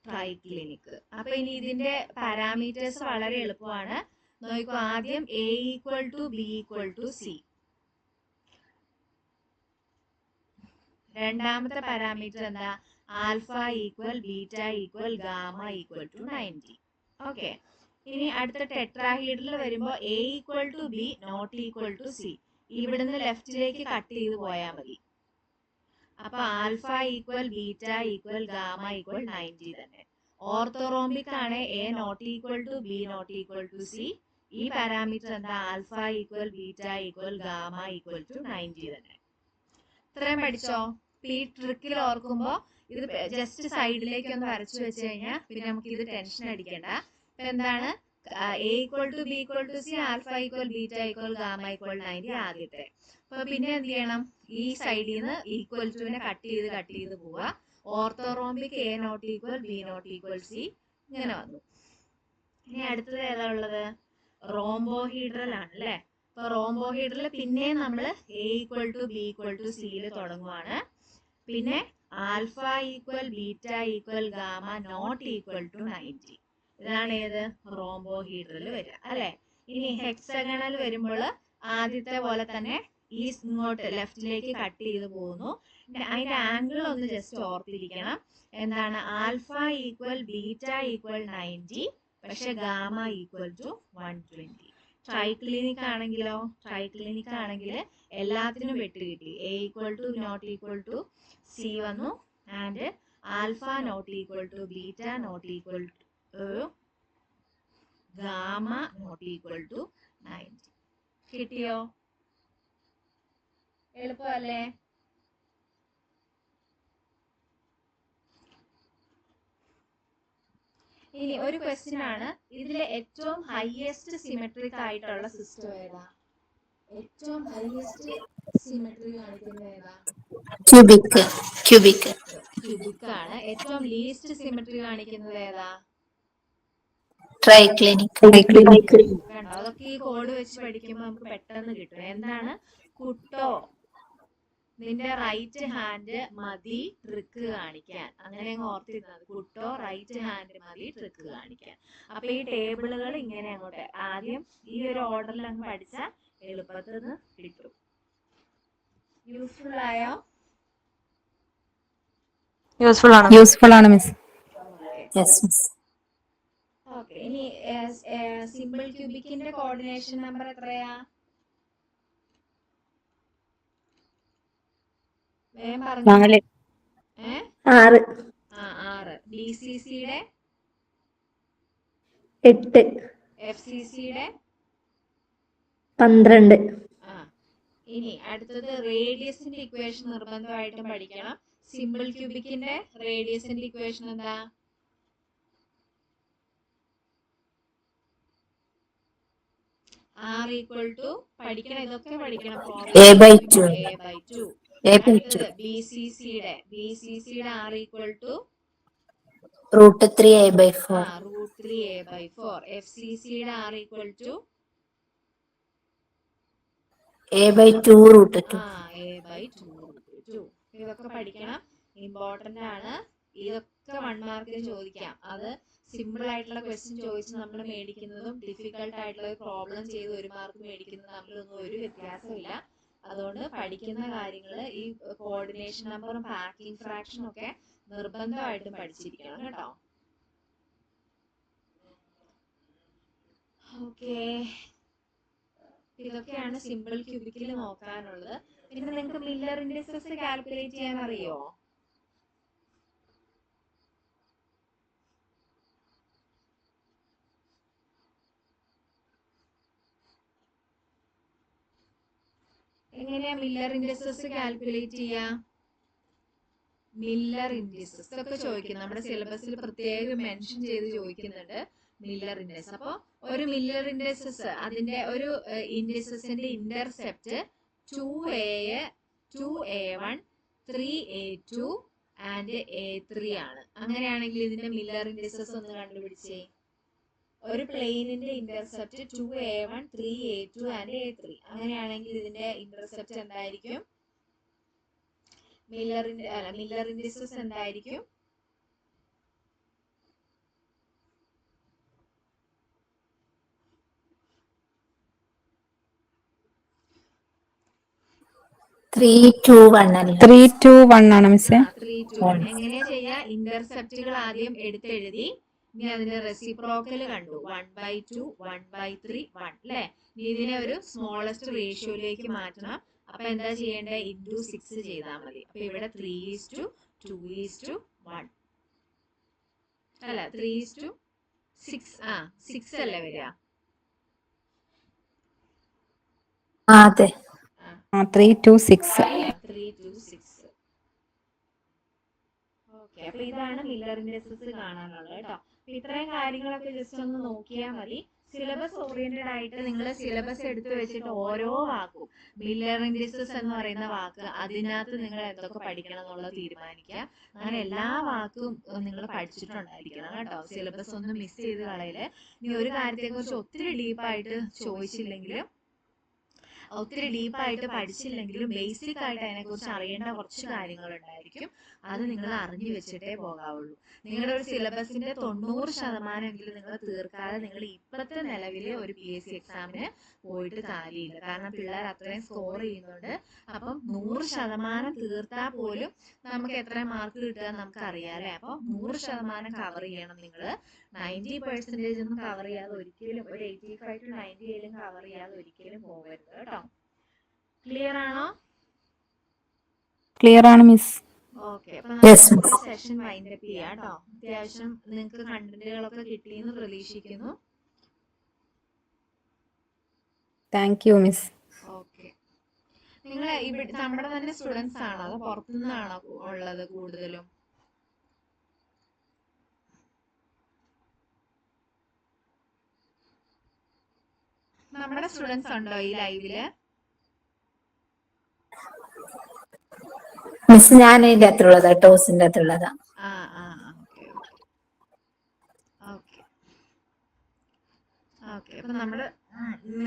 ട്രൈക്ലിനിക്. അപ്പൊ ഇനി ഇതിന്റെ പാരാമീറ്റേഴ്സ് വളരെ എളുപ്പമാണ്. നോക്കൂ, ആദ്യം A = B = C. രണ്ടാമത്തെ പാരാമീറ്റർ എന്താ? Alpha = beta = gamma = 90. ഓക്കെ, ഇനി അടുത്ത ടെട്രാഹീഡ്രൽ വരുമ്പോ A = B ≠ C. ഇവിടുന്ന് ലെഫ്റ്റിലേക്ക് കട്ട് ചെയ്ത് പോയാൽ മതി. അപ്പൊ ആൽഫ = ബീറ്റ = ഗാമ = 90 തന്നെ. ഓർത്തോറോംബിക് ആണ് A ≠ B ≠ C. ഈ പാരാമീറ്റർ എന്താ? ആൽഫ = ബീറ്റ = ഗാമ = 90 തന്നെ. ഇത്രയും പഠിച്ചോ? ഈ ട്രിക്കിൽ ഓർക്കുമ്പോ ഇത് ജസ്റ്റ് സൈഡിലേക്ക് ഒന്ന് വരച്ചു വെച്ച് കഴിഞ്ഞാൽ പിന്നെ നമുക്ക് ഇത് ടെൻഷൻ അടിക്കണ്ട. ഇപ്പൊ എന്താണ്? A = B = C, alpha = beta = gamma = 90 ആദ്യത്തെ. അപ്പൊ പിന്നെ എന്ത് ചെയ്യണം? ഈ സൈഡിൽ നിന്ന് ഈക്വൽ ടുവിനെ കട്ട് ചെയ്ത് പോവുക. ഓർത്തോറോംബിക് A ≠ B ≠ C ഇങ്ങനെ വന്നു. ഇനി അടുത്തത് ഏതാ ഉള്ളത്? റോംബോഹീഡ്രൽ ആണ് അല്ലേ. അപ്പൊ റോംബോഹീഡ്രൽ പിന്നെ നമ്മൾ A = B = C തുടങ്ങുവാണ്. പിന്നെ ആൽഫ = ബീറ്റ = ഗാമ നോട്ട് = 90. ഇതാണ് ഏത്? റോംബോഹീഡ്രൽ വരിക അല്ലെ. ഇനി ഹെക്സഗണൽ വരുമ്പോൾ ആദ്യത്തെ പോലെ തന്നെ ഈ ഇങ്ങോട്ട് ലെഫ്റ്റിലേക്ക് കട്ട് ചെയ്ത് പോകുന്നു. അതിന്റെ ആംഗിൾ ഒന്ന് ജസ്റ്റ് ഓർത്തിരിക്കണം. എന്താണ്? ആൽഫ = ബീറ്റ = 90, പക്ഷെ ഗാമ = 120. ട്രൈക്ലിനിക് ആണെങ്കിലോ? ട്രൈക്ലിനിക് ആണെങ്കിൽ എല്ലാത്തിനും വെട്ട് കിട്ടി. A = C വന്നു, ആൻഡ് ആൽഫ ≠ ബീറ്റ ≠ ഗാമ ≠ 90. കിട്ടിയോ? എളുപ്പമല്ലേ? ഇനി ഒരു ക്വസ്റ്റ്യൻ ആണ്, ഇതിലെ ഏറ്റവും ഹൈയസ്റ്റ് സിമെട്രിക് ആയിട്ടുള്ള സിസ്റ്റം ഏതാ? ഏറ്റവും ഹൈയസ്റ്റ് സിമെട്രി കാണിക്കുന്നത് ഏതാ? ക്യൂബിക്. ക്യൂബിക്. ക്യൂബിക് ആണ്. ഏറ്റവും ലീസ്റ്റ് സിമെട്രി കാണിക്കുന്നത് ഏതാ? ട്രൈക്ലിനിക്. കണ്ടോ? അതൊക്കെ ഈ കോഡ് വെച്ച് പഠിക്കുമ്പോൾ നമുക്ക് പെട്ടെന്ന് കിട്ടും. എന്താണ്? കുട്ടോ നിന്റെ റൈറ്റ് ഹാൻഡ് മതി ട്രിക്ക് കാണിക്കാൻ. അങ്ങനെ അങ്ങ് ഓർത്തിരുന്നത്. കുട്ടോ റൈറ്റ് ഹാൻഡ് മതി ട്രിക്ക് കാണിക്കാൻ. അപ്പൊ ഈ ടേബിളുകൾ ഇങ്ങനെ അങ്ങോട്ട് ആദ്യം ഈ ഒരു ഓർഡറിൽ അങ്ങ് പഠിച്ചാൽ എളുപ്പത്തിൽ കിട്ടും. യൂസ്ഫുൾ ആയോ? യൂസ്ഫുൾ ആണ് മിസ്. Yes miss. ഓക്കെ. ഇനി സിമ്പിൾ ക്യൂബിക്കിന്റെ കോർഡിനേഷൻ നമ്പർ എത്രയാ? വേഗം പറഞ്ഞു. 4. 6. 6. BCCയുടെ 8. FCCയുടെ 12. ഇനി അടുത്തത് റേഡിയസിന്റെ ഇക്വേഷൻ നിർബന്ധമായിട്ടും പഠിക്കണം. സിമ്പിൾ ക്യൂബിക്കിന്റെ റേഡിയസിന്റെ ഇക്വേഷൻ എന്താ? R = പഠിക്കണം, ഇതൊക്കെ പഠിക്കണം. A/2. A/2. A/2. BCCയുടെ R = √3a/4. √3a/4. FCCയുടെ R = A/2 A/2. ഇതൊക്കെ പഠിക്കണം, ഇമ്പോർട്ടന്റ് ആണ്. ഇതൊക്കെ 1 മാർക്കിന് ചോദിക്കാം. അത് സിമ്പിൾ ആയിട്ടുള്ള ക്വസ്റ്റ്യൻ ചോദിച്ച് നമ്മൾ മേടിക്കുന്നതും ഡിഫിക്കൽട്ട് ആയിട്ടുള്ള പ്രോബ്ലം ചെയ്ത് 1 മാർക്ക് മേടിക്കുന്നതും തമ്മിലൊന്നും ഒരു വ്യത്യാസമില്ല. അതുകൊണ്ട് പഠിക്കുന്ന കാര്യങ്ങൾ ഈ കോർഡിനേഷൻ നമ്പറും പാക്കിംഗ് ഫ്രാക്ഷനും ഒക്കെ നിർബന്ധമായിട്ടും പഠിച്ചിരിക്കണം കേട്ടോ. ഓക്കെ. ഇതൊക്കെയാണ് സിമ്പിൾ ക്യൂബിക്കിൽ നോക്കാനുള്ളത്. പിന്നെ നിങ്ങൾക്ക് മില്ലർ ഇൻഡിസസ് കാൽക്കുലേറ്റ് ചെയ്യാൻ അറിയോ? എങ്ങനെയാ മില്ലർ ഇൻഡിസസ് കാൽക്കുലേറ്റ് ചെയ്യാ? മില്ലർ ഇൻഡിസസ് ഒക്കെ ചോദിക്കും. നമ്മുടെ സിലബസിൽ പ്രത്യേകം മെൻഷൻ ചെയ്ത് ചോദിക്കുന്നുണ്ട് മില്ലർ ഇൻഡിസസ്. അപ്പൊ ഒരു മില്ലർ ഇൻഡിസസ്, അതിന്റെ ഒരു ഇൻഡിസസിന്റെ intercept 2A, 2A1, 3A2 and A3 ആണ്. അങ്ങനെയാണെങ്കിൽ ഇതിന്റെ മില്ലർ ഇൻഡിസസ് ഒന്ന് കണ്ടുപിടിച്ചേ. ഒരു പ്ലെയിനിന്റെ intercept 2A1, 3A2 and A3. അങ്ങനെയാണെങ്കിൽ ഇതിന്റെ ഇന്റർസെപ്റ്റ് എന്തായിരിക്കും? മില്ലർ ഇൻഡിസസ് എന്തായിരിക്കും? Three, two, one ആണ് മിസ്സേ. 3, 2, 1. എങ്ങനെയാ ചെയ്യാ? ഇന്റർസെപ്റ്റുകൾ ആദ്യം എടുത്തെഴുതി, ഇനി അതിന്റെ റെസിപ്രോക്കൽ കണ്ടു. 1/2, 1/3, 1 അല്ലേ? ഇതിനെ ഒരു സ്മോളസ്റ്റ് റേഷ്യോയിലേക്ക് മാറ്റണം. അപ്പൊ എന്താ ചെയ്യേണ്ടത്? ഇൻറ്റു 6 ചെയ്താൽ മതി. അപ്പൊ ഇവിടെ 3:2:1 അല്ല, 3:6. 6 അല്ലേ വരിക? അതെ. 3 to 6. 3 to 6. ഓക്കെ. അപ്പൊ ഇതാണ് മില്ലർ ഇൻഡിസസ് കാണാനുള്ളത് കേട്ടോ. അപ്പൊ ഇത്രയും കാര്യങ്ങളൊക്കെ ജസ്റ്റ് ഒന്ന് നോക്കിയാൽ മതി. സിലബസ് ഓറിയന്റഡ് ആയിട്ട് നിങ്ങൾ സിലബസ് എടുത്ത് വെച്ചിട്ട് ഓരോ വാക്കും മില്ലർ ഇൻഡിസസ് എന്ന് പറയുന്ന വാക്ക് അതിനകത്ത് നിങ്ങൾ എന്തൊക്കെ പഠിക്കണം എന്നുള്ളത് തീരുമാനിക്കുക. അങ്ങനെ എല്ലാ വാക്കും നിങ്ങൾ പഠിച്ചിട്ടുണ്ടായിരിക്കണം കേട്ടോ. സിലബസ് ഒന്നും മിസ് ചെയ്ത് കളയില്. ഇനി ഒരു കാര്യത്തെക്കുറിച്ച് ഒത്തിരി ഡീപ്പായിട്ട് ചോദിച്ചില്ലെങ്കിലും ഒത്തിരി ഡീപ്പായിട്ട് പഠിച്ചില്ലെങ്കിലും ബേസിക് ആയിട്ട് അതിനെക്കുറിച്ച് അറിയേണ്ട കുറച്ച് കാര്യങ്ങളുണ്ടായിരിക്കും. അത് നിങ്ങൾ അറിഞ്ഞു വെച്ചിട്ടേ പോകാവുള്ളൂ. നിങ്ങളുടെ ഒരു സിലബസിന്റെ 90% നിങ്ങൾ തീർക്കാതെ നിങ്ങൾ ഇപ്പോഴത്തെ നിലവിലെ ഒരു PSC എക്സാമിന് പോയിട്ട് കാര്യമില്ല. കാരണം പിള്ളേർ അത്രയും സ്കോർ ചെയ്യുന്നുണ്ട്. അപ്പം 100% തീർത്താൽ പോലും നമുക്ക് എത്ര മാർക്ക് കിട്ടുക നമുക്ക് അറിയാം അല്ലെ. അപ്പൊ 100% കവർ ചെയ്യണം നിങ്ങൾ. 90% ഒന്നും കവർ ചെയ്യാതെ ഒരിക്കലും, ഒരു 85 to 90 കവർ ചെയ്യാതെ ഒരിക്കലും പോകരുത് കേട്ടോ. ക്ലിയർ ആണോ? ക്ലിയർ ആണ് മിസ്. ഓക്കെ, അപ്പൊ Yes, നമുക്ക് miss. സെഷൻ വൈൻഡപ്പ് ചെയ്യാം കേട്ടോ. അത്യാവശ്യം നിങ്ങൾക്ക് കണ്ടന്റുകളൊക്കെ കിട്ടിയെന്ന് പ്രതീക്ഷിക്കുന്നു. Thank you miss. ഓക്കെ, നിങ്ങൾ ഇവിടെ നമ്മുടെ തന്നെ സ്റ്റുഡൻസ് ആണോ അതോ പുറത്തുനിന്നാണോ ഉള്ളത് കൂടുതലും? നമ്മുടെ സ്റ്റുഡൻസ് ഉണ്ടോ ഈ ലൈവില്? മിസ് ഞാൻ ഇതിന്റെ അകത്തുള്ളതാ, ടോസിന്റെ അകത്തുള്ളതാ. ആ ആ ഓക്കെ ഓക്കെ ഓക്കെ ഓക്കെ. അപ്പൊ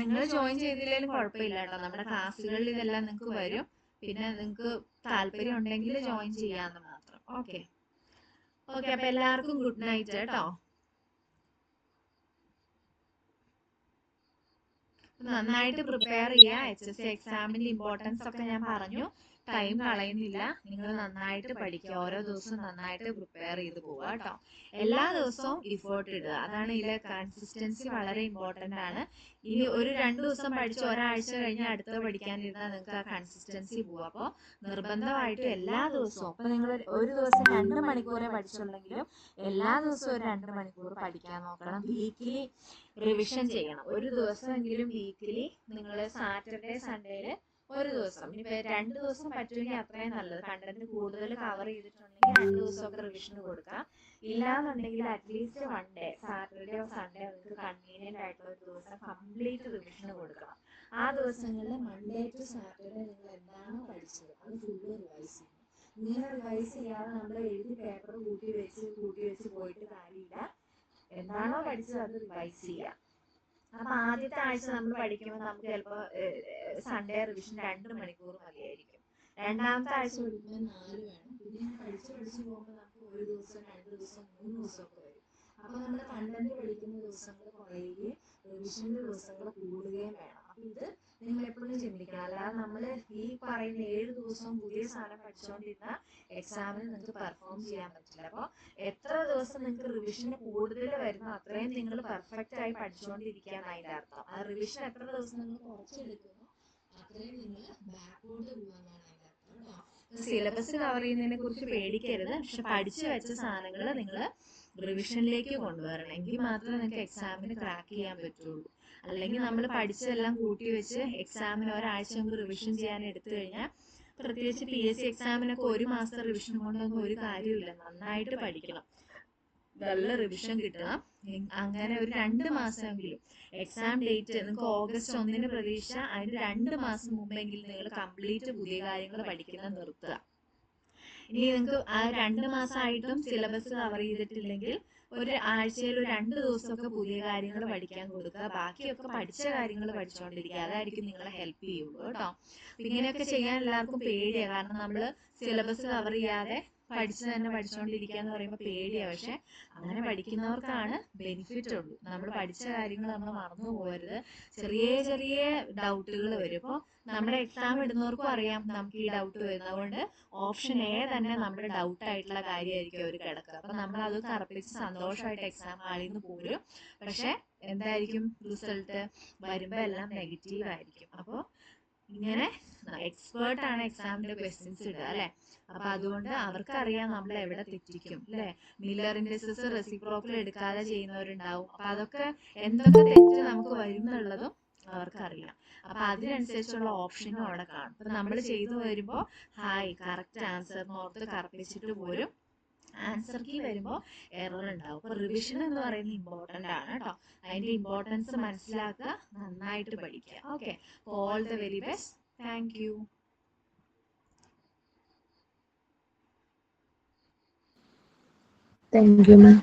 നിങ്ങൾ ജോയിൻ ചെയ്തില്ലെങ്കിലും കുഴപ്പമില്ല കേട്ടോ. നമ്മുടെ ക്ലാസ്സുകളിൽ ഇതെല്ലാം നിങ്ങൾക്ക് വരും. പിന്നെ നിങ്ങൾക്ക് താല്പര്യം ഉണ്ടെങ്കിൽ ജോയിൻ ചെയ്യാന്ന് മാത്രം. Okay okay. അപ്പൊ എല്ലാവർക്കും ഗുഡ് നൈറ്റ് കേട്ടോ. നന്നായിട്ട് പ്രിപ്പയർ ചെയ്യുക. HSC എക്സാമിന്റെ ഇമ്പോർട്ടൻസ് ഒക്കെ ഞാൻ പറഞ്ഞു. ടൈം കളയുന്നില്ല. നിങ്ങൾ നന്നായിട്ട് പഠിക്കുക. ഓരോ ദിവസവും നന്നായിട്ട് പ്രിപ്പയർ ചെയ്ത് പോവുക കേട്ടോ. എല്ലാ ദിവസവും ഇഫോർട്ട് ഇടുക. അതാണ് ഇതിലെ കൺസിസ്റ്റൻസി വളരെ ഇമ്പോർട്ടന്റ് ആണ്. ഇനി ഒരു 2 ദിവസം പഠിച്ച് ഒരാഴ്ച കഴിഞ്ഞ് അടുത്ത പഠിക്കാനിരുന്നാൽ നിങ്ങൾക്ക് ആ കൺസിസ്റ്റൻസി പോവും. അപ്പോൾ നിർബന്ധമായിട്ടും എല്ലാ ദിവസവും, അപ്പൊ നിങ്ങൾ ഒരു ദിവസം 2 മണിക്കൂറേ പഠിച്ചുള്ളെങ്കിലും എല്ലാ ദിവസവും ഒരു 2 മണിക്കൂർ പഠിക്കാൻ നോക്കണം. വീക്കിലി റിവിഷൻ ചെയ്യണം. ഒരു ദിവസമെങ്കിലും വീക്കിലി നിങ്ങൾ സാറ്റർഡേ സൺഡേയില് ഒരു ദിവസം, ഇനിയിപ്പോ 2 ദിവസം പറ്റുമെങ്കിൽ അത്രയും നല്ലത്. കണ്ടന്റ് കൂടുതൽ കവർ ചെയ്തിട്ടുണ്ടെങ്കിൽ 2 ദിവസമൊക്കെ റിവിഷന് കൊടുക്കാം. ഇല്ലാന്നുണ്ടെങ്കിൽ അറ്റ്ലീസ്റ്റ് 1 ഡേ, സാറ്റർഡേയോ സൺഡേയോ നിങ്ങൾക്ക് കൺവീനിയന്റ് ആയിട്ടുള്ള ഒരു ദിവസം കംപ്ലീറ്റ് റിവിഷന് കൊടുക്കണം. ആ ദിവസങ്ങളിൽ മൺഡേ ടു സാറ്റർഡേ നിങ്ങൾ എന്താണോ പഠിച്ചത് അത് ഫുള്ള് റിവൈസ് ചെയ്യണം. ഇങ്ങനെ റിവൈസ് ചെയ്യാതെ നമ്മൾ എഴുതി പേപ്പർ കൂട്ടി വെച്ച് പോയിട്ട് കാര്യമില്ല. എന്താണോ പഠിച്ചത് അത് റിവൈസ് ചെയ്യാം. അപ്പൊ ആദ്യത്തെ ആഴ്ച നമ്മൾ പഠിക്കുമ്പോൾ നമുക്ക് ചിലപ്പോ സൺഡേ റിവിഷൻ 2 മണിക്കൂർ മതിയായിരിക്കും. രണ്ടാമത്തെ ആഴ്ച പഠിക്കുമ്പോൾ 4 വേണം. പിന്നെ പഠിച്ച് പോകുമ്പോൾ നമുക്ക് ഒരു ദിവസം 2 ദിവസം 3 ദിവസമൊക്കെ വരും. അപ്പൊ നമ്മൾ കണ്ടന്റ് പഠിക്കുന്ന ദിവസങ്ങൾ കുറയുകയും റിവിഷന്റെ ദിവസങ്ങൾ കൂടുകയും വേണം. അപ്പൊ ഇത് നിങ്ങൾ എപ്പോഴും ചിന്തിക്കണം. അല്ലാതെ നമ്മൾ ഈ പറയുന്ന 7 ദിവസവും പുതിയ സാധനം പഠിച്ചുകൊണ്ടിരുന്ന എക്സാമിന് നിങ്ങൾക്ക് പെർഫോം ചെയ്യാൻ പറ്റില്ല. അപ്പോൾ എത്ര ദിവസം നിങ്ങൾക്ക് റിവിഷന് കൂടുതൽ വരുന്നു അത്രയും നിങ്ങൾ പെർഫെക്റ്റ് ആയി പഠിച്ചുകൊണ്ടിരിക്കുകയാണ് അതിന്റെ അർത്ഥം. ആ റിവിഷൻ എത്ര ദിവസം നിങ്ങൾ കുറച്ചെടുക്കുന്നു അത്രയും നിങ്ങൾ ബാക്കോട്ട് പോകാനാണ് അതിന്റെ അർത്ഥം കേട്ടോ. സിലബസ് കവർ ചെയ്യുന്നതിനെ കുറിച്ച് പേടിക്കരുത്. പക്ഷെ പഠിച്ചു വെച്ച സാധനങ്ങൾ നിങ്ങൾ റിവിഷനിലേക്ക് കൊണ്ടുവരണം. എങ്കിൽ മാത്രമേ നിങ്ങൾക്ക് എക്സാമിന് ക്രാക്ക് ചെയ്യാൻ പറ്റുള്ളൂ. അല്ലെങ്കിൽ നമ്മൾ പഠിച്ചതെല്ലാം കൂട്ടി വെച്ച് എക്സാമിന് ഒരാഴ്ച മുമ്പ് റിവിഷൻ ചെയ്യാൻ എടുത്തു കഴിഞ്ഞാൽ, പ്രത്യേകിച്ച് PSC എക്സാമിനൊക്കെ 1 മാസം റിവിഷൻ കൊണ്ടൊന്നും ഒരു കാര്യമില്ല. നന്നായിട്ട് പഠിക്കണം, നല്ല റിവിഷൻ കിട്ടണം. അങ്ങനെ ഒരു 2 മാസമെങ്കിലും എക്സാം ഡേറ്റ് നിങ്ങൾക്ക് ഓഗസ്റ്റ് 1 പ്രതീക്ഷ, അതിന് 2 മാസം മുമ്പെങ്കിലും നിങ്ങൾ കംപ്ലീറ്റ് പുതിയ കാര്യങ്ങൾ പഠിക്കുന്നത് നിർത്തുക. ഇനി നിങ്ങൾക്ക് ആ 2 മാസമായിട്ടും സിലബസ് കവർ ചെയ്തിട്ടില്ലെങ്കിൽ ഒരു ആഴ്ചയിൽ ഒരു 2 ദിവസമൊക്കെ പുതിയ കാര്യങ്ങൾ പഠിക്കാൻ കൊടുക്കുക. ബാക്കിയൊക്കെ പഠിച്ച കാര്യങ്ങൾ പഠിച്ചുകൊണ്ടിരിക്കുക. അതായിരിക്കും നിങ്ങളെ ഹെൽപ്പ് ചെയ്യുള്ളൂ കേട്ടോ. ഇങ്ങനെയൊക്കെ ചെയ്യാൻ എല്ലാവർക്കും പേടിയാണ്. കാരണം നമ്മൾ സിലബസ് കവർ ചെയ്യാതെ പഠിച്ചു തന്നെ പഠിച്ചുകൊണ്ടിരിക്കുക എന്ന് പറയുമ്പോൾ പേടിയാണ്. പക്ഷെ അങ്ങനെ പഠിക്കുന്നവർക്കാണ് ബെനിഫിറ്റ് ഉള്ളൂ. നമ്മൾ പഠിച്ച കാര്യങ്ങൾ നമ്മൾ മറന്നു പോകരുത്. ചെറിയ ചെറിയ ഡൗട്ടുകൾ വരും. ഇപ്പോൾ നമ്മുടെ എക്സാം ഇടുന്നവർക്കും അറിയാം നമുക്ക് ഈ ഡൗട്ട് വരുന്നത്. അതുകൊണ്ട് ഓപ്ഷൻ A തന്നെ നമ്മുടെ ഡൗട്ട് ആയിട്ടുള്ള കാര്യമായിരിക്കും അവർ കിടക്കുക. അപ്പൊ നമ്മൾ അത് കറപ്പിച്ച് സന്തോഷമായിട്ട് എക്സാം ഹാളിൽ നിന്ന് പോരും. പക്ഷെ എന്തായിരിക്കും റിസൾട്ട് വരുമ്പോൾ എല്ലാം നെഗറ്റീവ് ആയിരിക്കും. അപ്പോൾ ഇങ്ങനെ എക്സ്പേർട്ട് ആണ് എക്സാമിന്റെ ക്വസ്റ്റ്യൻസ് ഇടുക അല്ലെ. അപ്പൊ അതുകൊണ്ട് അവർക്കറിയാം നമ്മൾ എവിടെ തെറ്റിക്കും അല്ലെ. മില്ലർ ഇൻഡിസസ് റെസിപ്രോക്കൽ എടുക്കാതെ ചെയ്യുന്നവരുണ്ടാവും. അപ്പൊ അതൊക്കെ എന്തൊക്കെ തെറ്റ് നമുക്ക് വരും എന്നുള്ളതും അവർക്കറിയാം. അപ്പൊ അതിനനുസരിച്ചുള്ള ഓപ്ഷനും അവിടെ കാണും. അപ്പൊ നമ്മൾ ചെയ്തു വരുമ്പോൾ ഹായ് കറക്റ്റ് ആൻസർ ഓർത്ത് കറപ്പിച്ചിട്ട് പോരും. ആൻസർ കീ വരുമ്പോൾ എറർ ഉണ്ടാവും. അപ്പോൾ റിവിഷൻ എന്ന് പറയുന്നത് ഇമ്പോർട്ടൻ്റ് ആണ് കേട്ടോ. അതിൻ്റെ ഇമ്പോർട്ടൻസ് മനസ്സിലാക്കുക, നന്നായിട്ട് പഠിക്കുക. Okay, all the very best. Thank you. Thank you ma'am.